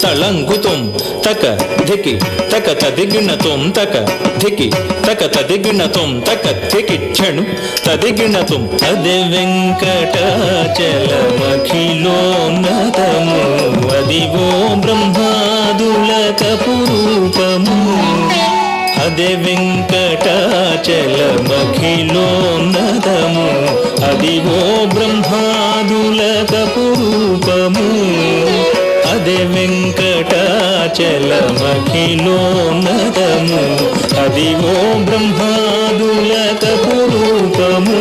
Speaker 7: తళంగుతుం తక ధికి తకత దిగ్ణతుం తక ధికి తకత దిగ్ణతుం తక ధికి క్షణు తదిగ్ణతుం అదే వెంకటాచలమఖిలోన్నతము అదిగో బ్రహ్మా
Speaker 8: అదే వెంకటాచలమఖిలోన్నతము అదివో బ్రహ్మాదులకపు రూపము అదే వెంకటాచలమఖిలోన్నతము అదివో బ్రహ్మాదులకపు రూపము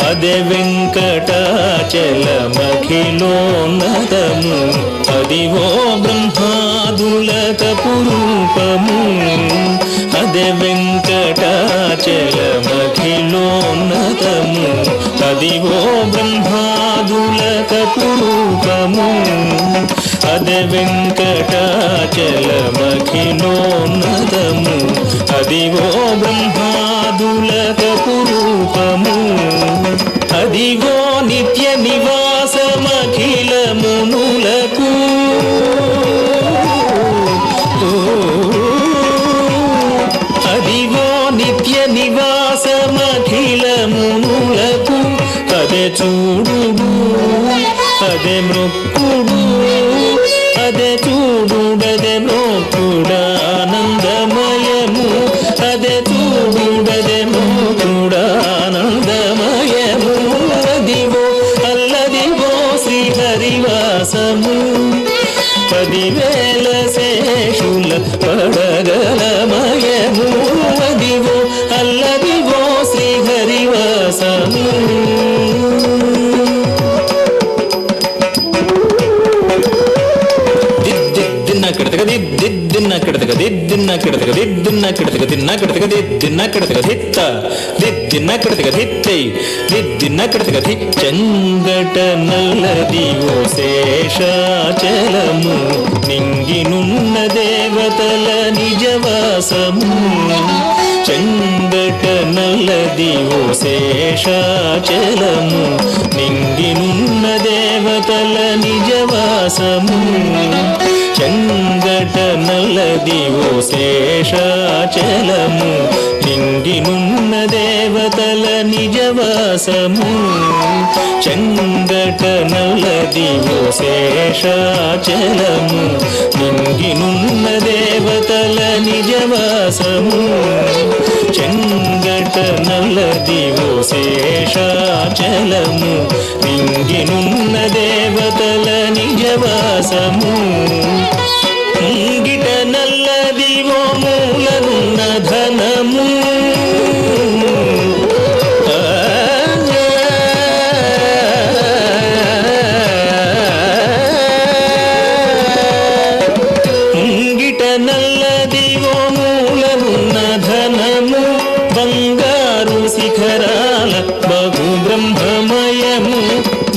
Speaker 8: అదే వెంకటాచలమఖిలోన్నతము అదివో బ్రహ్మాదులకపు రూపము అదే వెంకటాచలమఖిలోన్నతము అదివో బ్రహ్మాదులకపు రూపము అదే వెంకటాచలమఖిలోన్నతము అదివో బ్రహ్మాదులకపు రూపము అదిగో నిత్య నివాసమఖిలమునులకు అదిగో నిత్య నివాసమఖిలమునులకు అదే చూడు అదే మృక్కుడు అదే చూడుడదే మృక్కుడానందమయము అదే చూడుడదే మృక్కుడానందమయము అదివో అల్లదివో శ్రీహరివాసము 10,000 శేషుల పడగలమయము అదివో అల్లదివో శ్రీహరివాసము దిన్న కిడతక దిన్న కిడతక దిన్న కిడతక దిన్న కిడతక దిన్న కిడతక దిత్త దిన్న కిడతక దిత్తై దిన్న కిడతక ది చెంగట నల్లదివో శేషాచలము నింగినున్న దేవతల నిజవాసము చెంగట నల్లదివో శేషాచలము నింగినున్న దేవతల నిజవాసము చెంగట నల్లదివో శేషాచలము నింగినున్న దేవతల నిజవాసము చెంగట నల్లదివో శేషాచలము నింగినున్న దేవతల నిజవాసము చెంగట నల్లదివో శేషాచలము నింగినున్న దేవతల నిజవాసము ముంగిట నల్లదివో మూలనున్న ధనము ముంగిట నల్లదివో మూలనున్న ధనము బంగారు శిఖరాల బహు బ్రహ్మమయము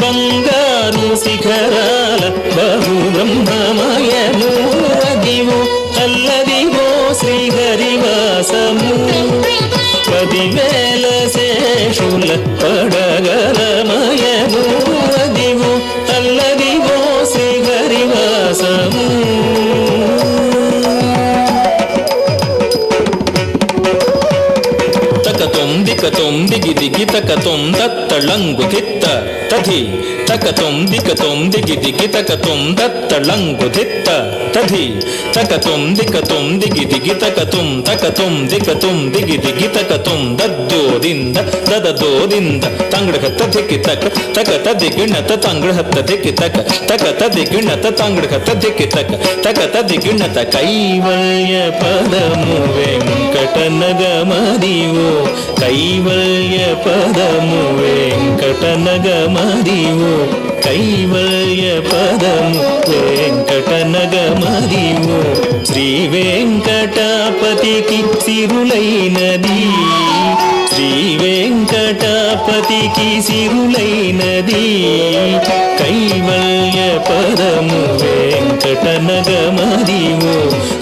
Speaker 8: బంగారు శిఖరాల బహు బ్రహ్మమయము అదివో అల్లదివో శ్రీహరివాసము 10,000 శేషుల పడగలమయము అదివో అల్లదివో శ్రీహరివాసము తకతొం దికతొం దిగి దిగి తకతొం దత్తళంగు తిత్త తధి తకతొం దికతొం దిగి దిగి తకతొం దత్తళంగు తిత్త తధి తకతొం దికతొం దిగి దిగి తకతొం దికతొం దిగి దిగి తకతొం దద్దోదింద దదదోదింద ತಂಗಡಗತ್ತ ದಿಕ್ಕಿ ತಕ ತಕತ ದಿಗಿಣತ ತಂಗಡಹತ್ತ ದಿಕ್ಕಿ ತಕ ತಕತ ದಿಗಿಣತ ತಂಗಡಗತ್ತ ದಿಕ್ಕಿ ತಕ ತಕತ ದಿಗಿಣತ ಕೈವಲ್ಯ ಪದಮು ವೆಂಕಟನಗಮದಿವೋ ಕೈವಲ್ಯ ಪದಮು ವೆಂಕಟನಗಮದಿವೋ ಕೈವಲ್ಯ ಪದಮು ವೆಂಕಟನಗಮದಿವೋ శ్రీ వెంకటాపతికి సిరులైనది శ్రీ వెంకటాపతికి సిరులైనది కైవల్య పదము వెంకటనగమదివో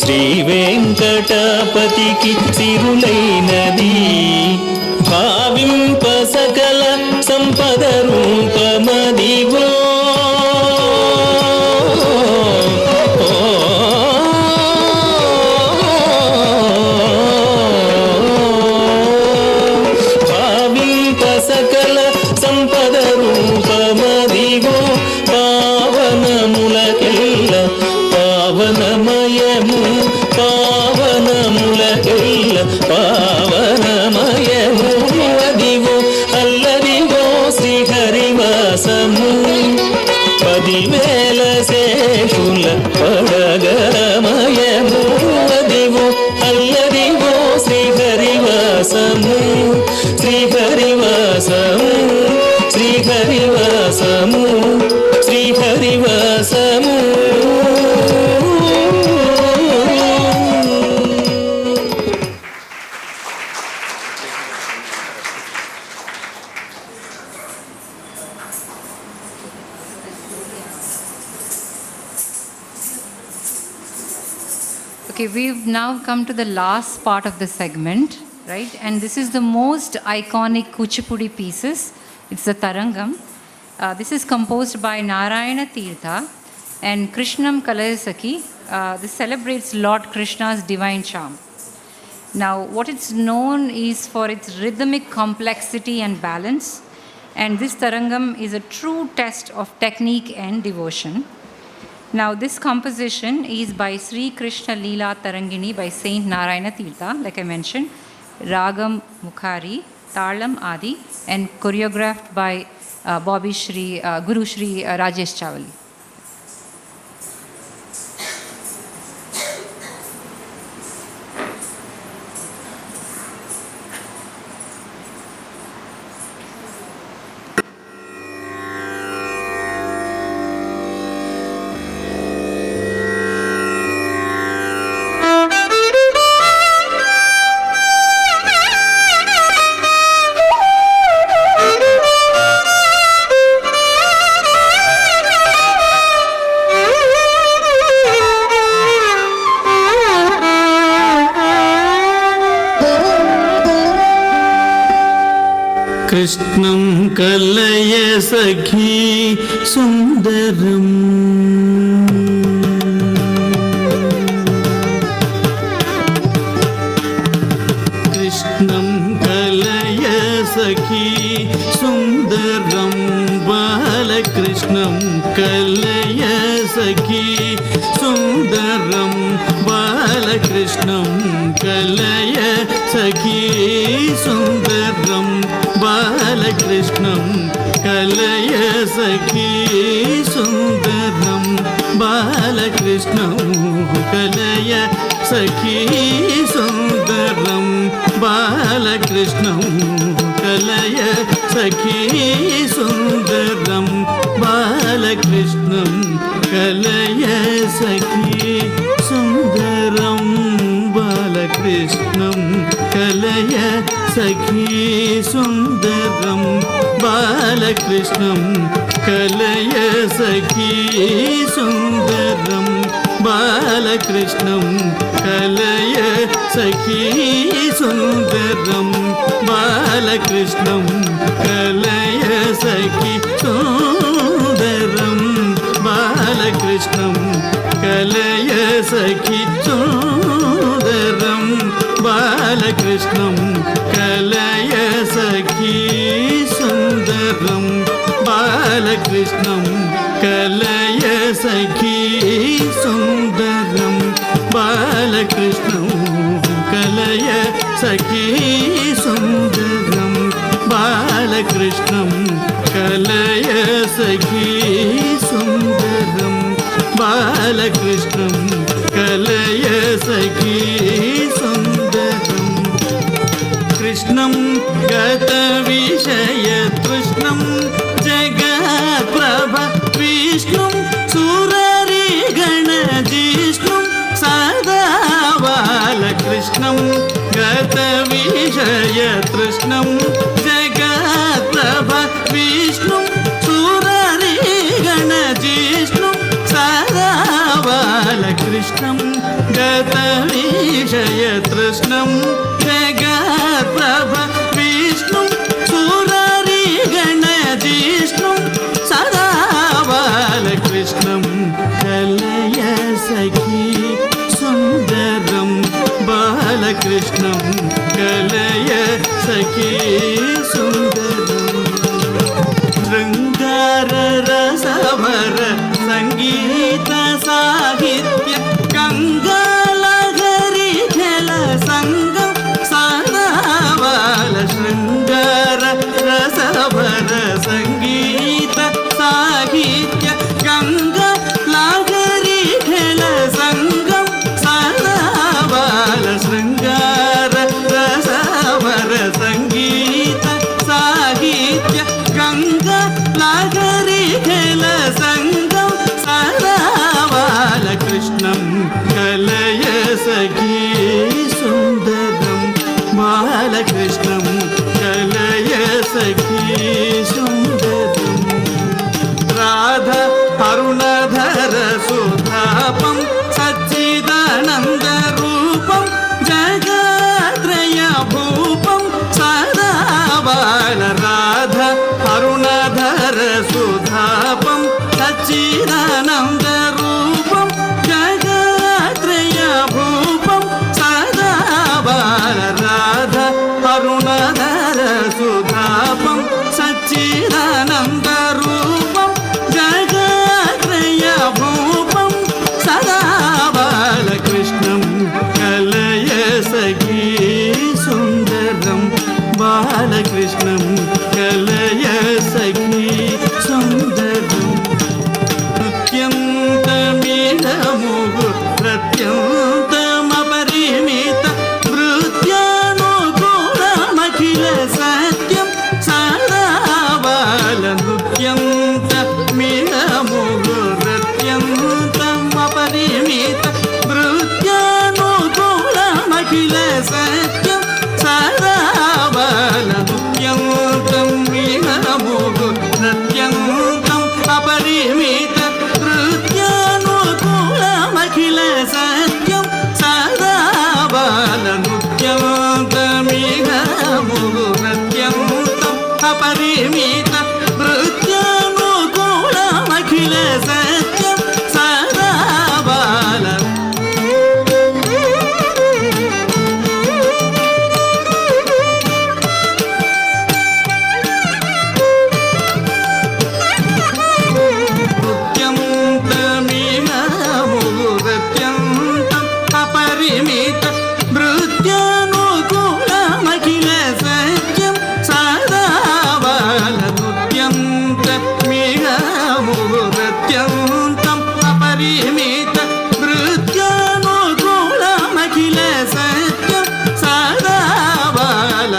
Speaker 8: శ్రీ వెంకటాపతికి సిరులైనది భావింప సకల సంపద రూపమదివో సకల సంపద రూపమదివో పావనములకెల్ల పావనమయము పావనములకెల్ల పావనమయము Adivo Alladivo శ్రీహరివాసము 10,000 శేషుల పడగమయము Adivo Alladivo శ్రీహరివాసము శ్రీహరివాసము శ్రీహరివాసము శ్రీహరివాసము.
Speaker 4: Okay, we've now come to the last part of the segment, right? And this is the most iconic Kuchipudi pieces. It's the Tarangam. This is composed by Narayana Tirtha and Krishnam Kalayasaki. This celebrates Lord Krishna's divine charm. Now, what it's known is for its rhythmic complexity and balance. And this Tarangam is a true test of technique and devotion. Now, this composition is by Sri Krishna Leela Tarangini by Saint Narayana Tirtha, like I mentioned, Ragam Mukhari, Talam Adi, and choreographed by Guru Shri Rajesh Chavali.
Speaker 2: कृष्णं कलय सखी सुन्दरम् कृष्णं कलय सखी सुन्दरं बालकृष्णं कलय सखी सुन्दरं बालकृष्णं कलय सखी सुन्दरं बालकृष्णं कलय सखी सुन्दरं बालकृष्णं कलय सखी सुन्दरं बालकृष्णं कलय सखी सुन्दरं बालकृष्णं कलय सखी सुन्दरं बालकृष्णं कलय सखी सुन्दरं बालकृष्णं कलय सखी सुन्दरं बालकृष्णं कलय सखी सुन्दरं बालकृष्णं कलय सखी सुन्दरं बालकृष्णं कलय सखी सुन्दरं बालकृष्णं कलय सखी सुन्दरं बालकृष्णं कलय सखी सुन्दरं बालकृष्णं कलय सखी सुन्दरं बालकृष्णं कलय सखी सुन्दरं बालकृष्णं कलय सखी सुन्दरं कृष्णं गतविषय तृष्णं जगत्प्रभ विष्णुं सुररिगणजिष्णुं सदा बालकृष्णं गतविषय तृष्णं जगत्प्रभ विष्णुं सुररिगणजिष्णुं सदा बालकृष्णं गतविषय तृष्णं जगत्प्रभ विष्णुं सुररिगणजिष्णुं सदा बालकृष्णं कलय सखी सुन्दरं बालकृष्णं कलय सखी सुन्दरं शृङ्गाररसभर सङ्गीत साहित्य गङ्गालहरि
Speaker 1: कलय सखी सुन्दरं बालकृष्णं कलय सखी सुन्दरं राधा अरुणधर सुधापं सच्चिदानन्दरूपं जगत्रय भूपं सदा बाल राधा अरुणधर सुधापं सच्चिदानन्दरूपं जगत्रय भूपं सदा बाल राधा अरुणधर सुधापं सच्चिदानन्दरूपं जगत्रय भूपं सदा बालकृष्णं कलय सखी सुन्दरं बालकृष्णं कलय सखी सुन्दरं नृत्यन्तमिदमुगु प्रत्यन्तमपरिमित नृत्यानुकूलमखिल सत्यं सदा बाल नृत्यन्तमिदमुगु प्रत्यन्तमपरिमित नृत्यानुकूलमखिल सत्यं सदा बाल नृत्यन्तमिदमुगु प्रत्यन्तम् अपरिमित नृत्यानुकूलमखिल सत्यं सदा बाल नृत्यन्तमिदमुगु प्रत्यन्तम् अपरिमित नृत्यानुकूलमखिल सत्यं सदा बाल अपरिमित नृत्यानुकूलमखिल सत्यं सदा बाल नृत्यन्तमिदमुगु प्रत्यन्तम् अपरिमित नृत्यानुकूलमखिल सत्यं सदा बाल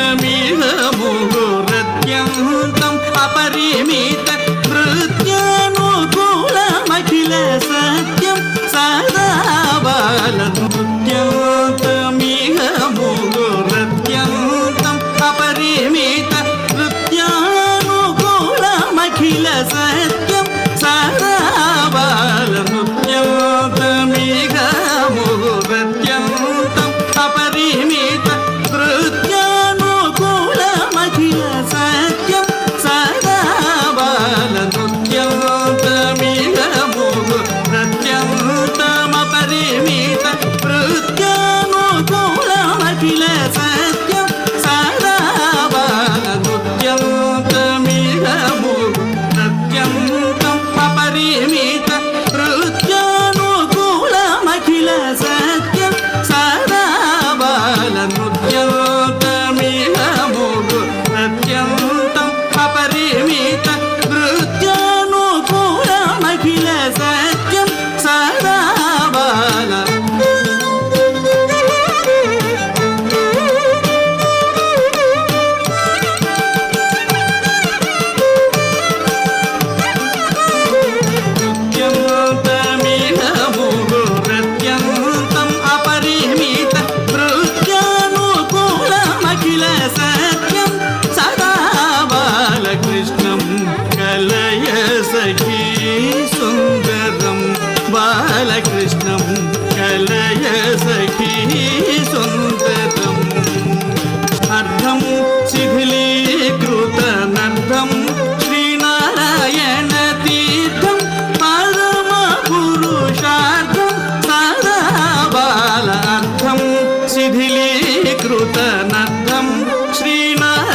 Speaker 1: नृत्यन्तमिदमुगु प्रत्यन्तम् अपरिमित नृत्यानुकूलमखिल सत्यं सदा बाल नृत्यन्तमिदमुगु प्रत्यन्तम् अपरिमित नृत्यानुकूलमखिल सत्यं सदा बाल नृत्यन्तमिदमुगु प्रत्यन्तम् अपरिमित नृत्यानुकूलमखिल सत्यं सदा बाल नृत्यन्तमिदमुगु प्रत्यन्तमपरिमित नृत्यानुकूलमखिल सत्यं सदा बाल नृत्यन्तमिदमुगु प्रत्यन्तम् अपरिमित नृत्यानुकूलमखिल सत्यं सदा बाल नृत्यन्तमिदमुगु प्रत्यन्तम् अपरिमित नृत्यानुकूलमखिल सत्यं सदा बाल नृत्यन्तमिदमुगु प्रत्यन्तम् अपरिमित नृत्यानुकूलमखिल सत्यं सदा बालकृष्णं कलय सखी सुन्दरं बालकृष्णं कलय सखी सुन्दरम् अर्धं शिथिलीकृतनर्धं श्रीनारायणतीर्थं परमपुरुषार्थं सदा बाल अर्धं शिथिलीकृतनर्धं श्रीनारायणतीर्थं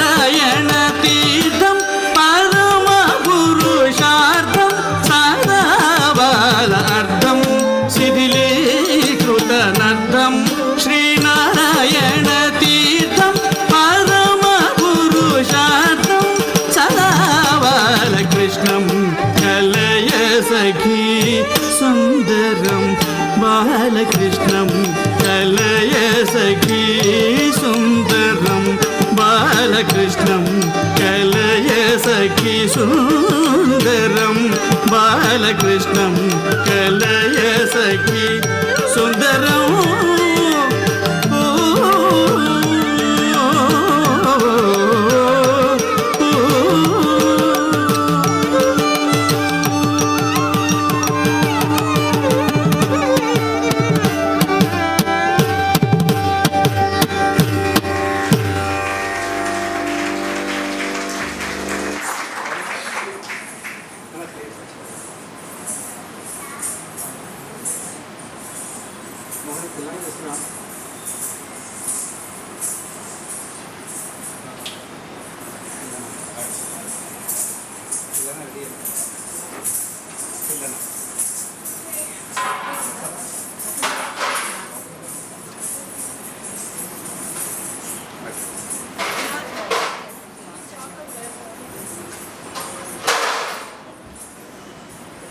Speaker 1: परमपुरुषार्थं सदा बाल अर्धं शिथिलीकृतनर्धं श्रीनारायणतीर्थं परमपुरुषार्थं सदा बालकृष्णं कलय सखी सुन्दरं बालकृष्णं कलय సుందరం బాలకృష్ణం కలయ సఖి సుందరం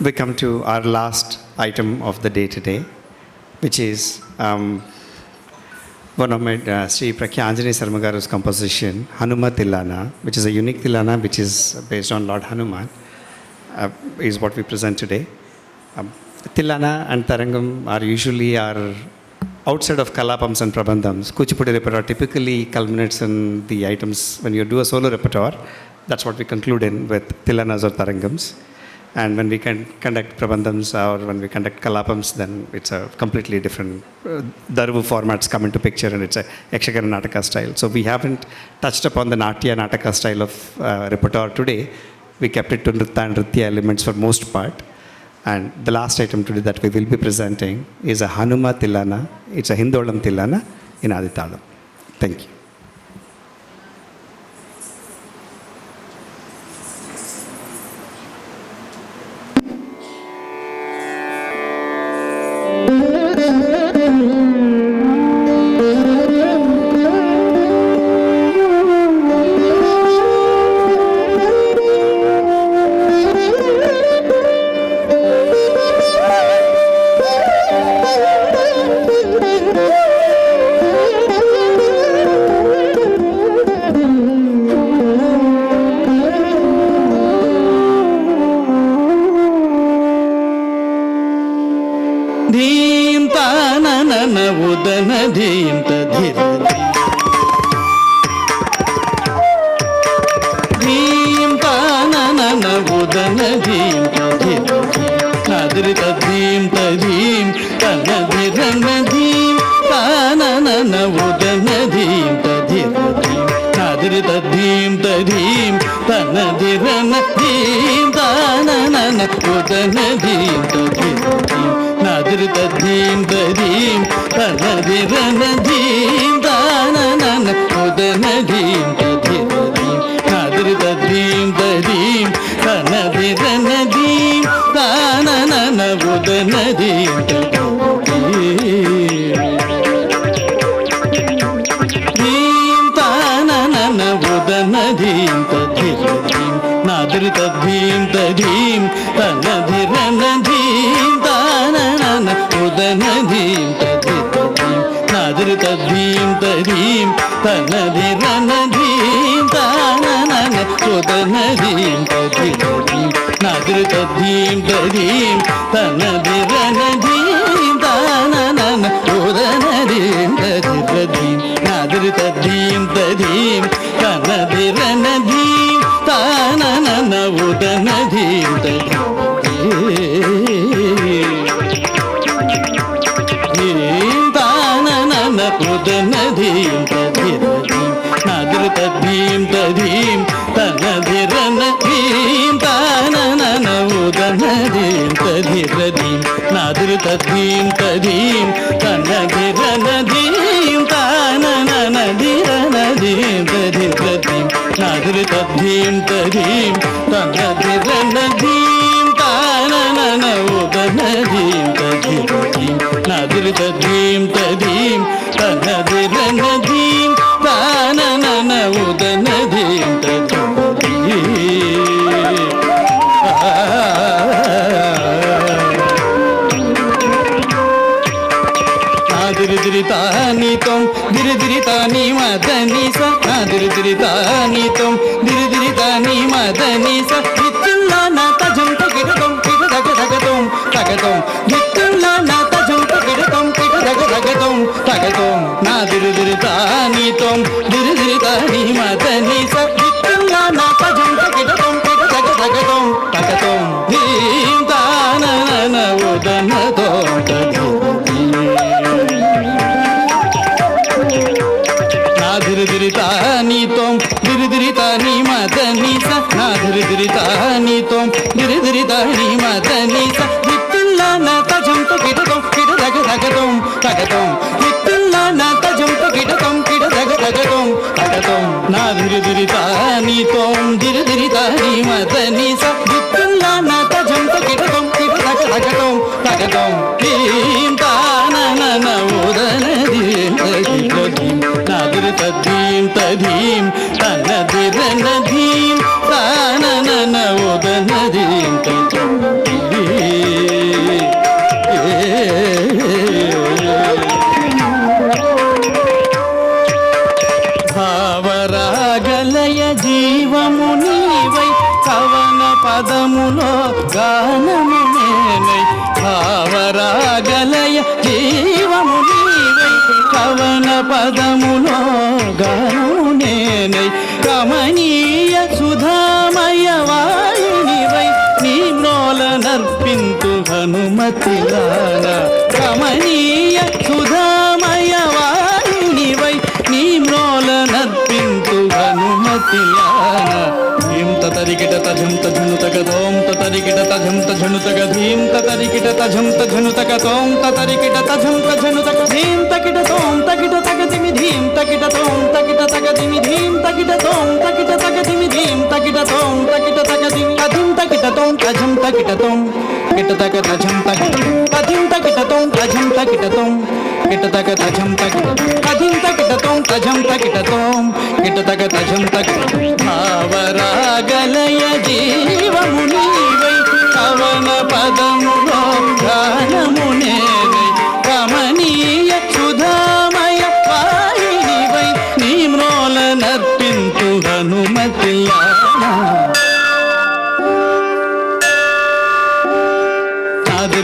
Speaker 3: We come to our last item of the day today, which is one of my Sri Prakya Anjaneya Sarmagaru's composition, Hanuma Tillana, which is a unique Tillana which is based on Lord Hanuman, is what we present today. Tillana and Tarangam are usually outside of Kalapams and Prabandhams. Kuchipudi repertoire typically culminates in the items when you do a solo repertoire. That's what we conclude in with Tillanas or Tarangams. And when we can conduct Prabandhams or when we conduct Kalapams, then it's a completely different Daruvu formats come into picture, and it's a Yakshagana Nataka style. So we haven't touched upon the Natya Nataka style of repertoire today. We kept it to Nritta and Nritya elements for most part. And the last item today that we will be presenting is a Hanuma Tillana. It's a Hindolam Tillana in Aditalam. Thank you.
Speaker 2: నీతం దిరిదిరితాని మదని స నా దిరిదిరితానితం దిరిదిరితాని మదని స దిత్తుల్లా నా తజం తగిడతం కిడదగదగతం తగతం దిత్తుల్లా నా తజం తగిడతం కిడదగదగతం తగతం నా దిరిదిరితానితం దిరిదిరితాని మదని స దిత్తుల్లా నా తజం తగిడతం కిడదగదగతం తగతం ధీం తానన ఉదనతో దిరిదిరితానితం దిరిదిరితాని మదని స నా దిరిదిరితానితం దిరిదిరితాని మదని స దిత్తుల్లా నా తజం తగిడతం కిడదగదగతం తగతం దిత్తుల్లా నా తజం తగిడతం కిడదగదగతం తగతం నా దిరిదిరితానితం దిరిదిరితాని మదని స దిత్తుల్లా నా తజం తగిడతం కిడదగదగతం తగతం హీం తానన ఉదన ధీం నాదిరి తధీం తధీం తన దిరన ధీం తానన ఉదన ధీం భావరాగలయ జీవము నీవై కవన పదములో గానము నేనై భావరాగలయ జీవము నీవై కవన పదములో గానము నేనై కమనీయ సుధామయ వాయునివై నీ మ్రోల నర్పింతు హనుమతిలాల కమనీయ సుధామయ వాయునివై నీ మ్రోల నర్పింతు హనుమతిలాల ధీం తరికిట తజం తజను తగదోం తరికిట తజం తజను తగ ధీం తరికిట తజం తజను తగదోం తరికిట తజం తజను తగ ధీం తకిట తోం తకిట తగతిమి ధీం తకిట తోం తకిట తగతిమి ధీం తకిట తోం తకిట తగతిమి ధీం తకిట తోం తకిట తగతిమి అధిం తకిట తోం తజం తకిట తోం కిట తగ తజం తకిట అధిం తకిట తోం తజం తకిట తోం కిట తగ తజం తకిట అధిం తకిట తోం తజం తకిట తోం కిట తగ తజం తకిట భావరాగలయ జీవము నీవై కవన పదములో గానము నేనై కమనీయ సుధామయ వాయునివై నీ మ్రోల నర్పింతు హనుమతిలాల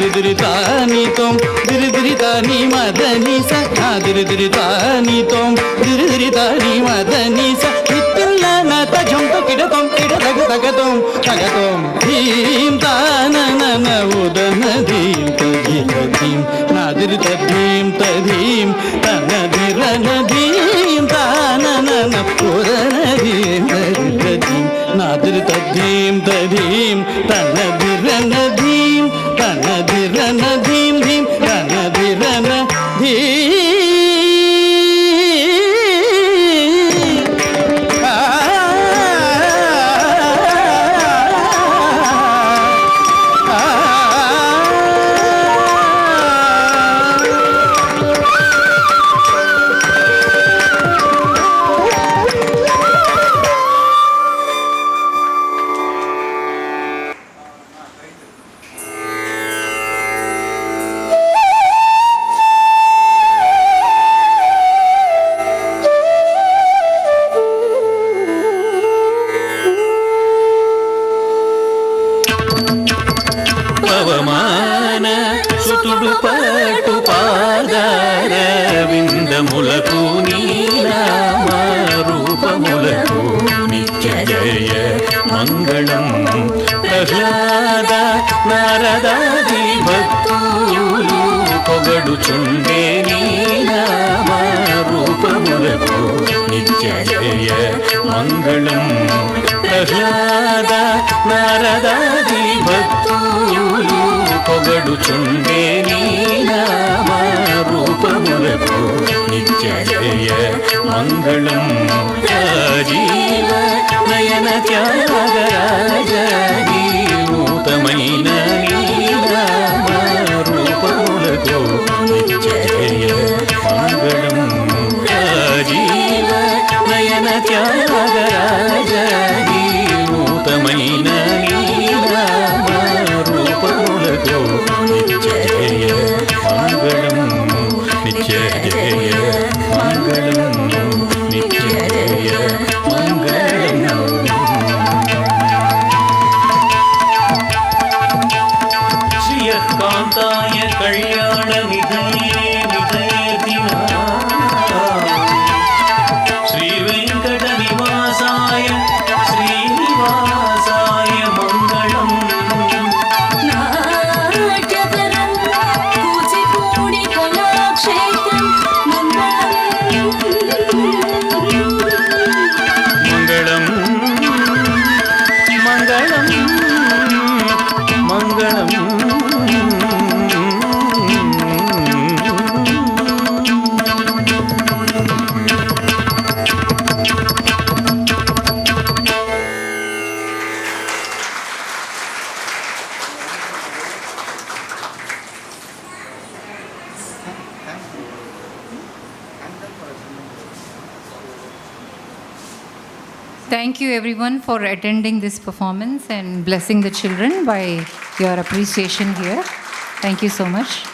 Speaker 2: దిరిదిరితానితం దిరిదిరితాని మదని స నా దిరిదిరితానితం దిరిదిరితాని మదని స దిత్తుల్లా నా తజం తగిడతం కిడదగదగతం తగతం ధీం తానన ఉదన ధీం తగిడధీం నా దిరితధీం తధీం తన దిరన ధీం తానన ఉదన ధీం తగిడధీం నా దిరితధీం తధీం తన దిరన ధీం తన దిరన ధీం ధీం తన దిరన ధీం
Speaker 8: పవమాన సుతుడు పాటు పాదార విందములకు నీనామ రూపములకు నిత్య జయ మంగళం ప్రహ్లాద నారదాది భక్తులు పొగడుచుండే నీనామ రూపములకు నిత్య జయ మంగళం ప్రహ్లాద నారదాది భక్తులు పొగడుచుండే నీనామ రూపములకు నిత్య జయ మంగళం రాజీవ నయన త్యాగరాజీ నూతమైన నీనామ రూపములకు నిత్య జయ మంగళం రాజీవ నయన త్యాగరాజీ నూతమైన నీనామ రూపములకు నిత్య జయ మంగళం నిత్య జయ
Speaker 4: Thank you everyone for attending this performance and blessing the children by your appreciation here. Thank you so much.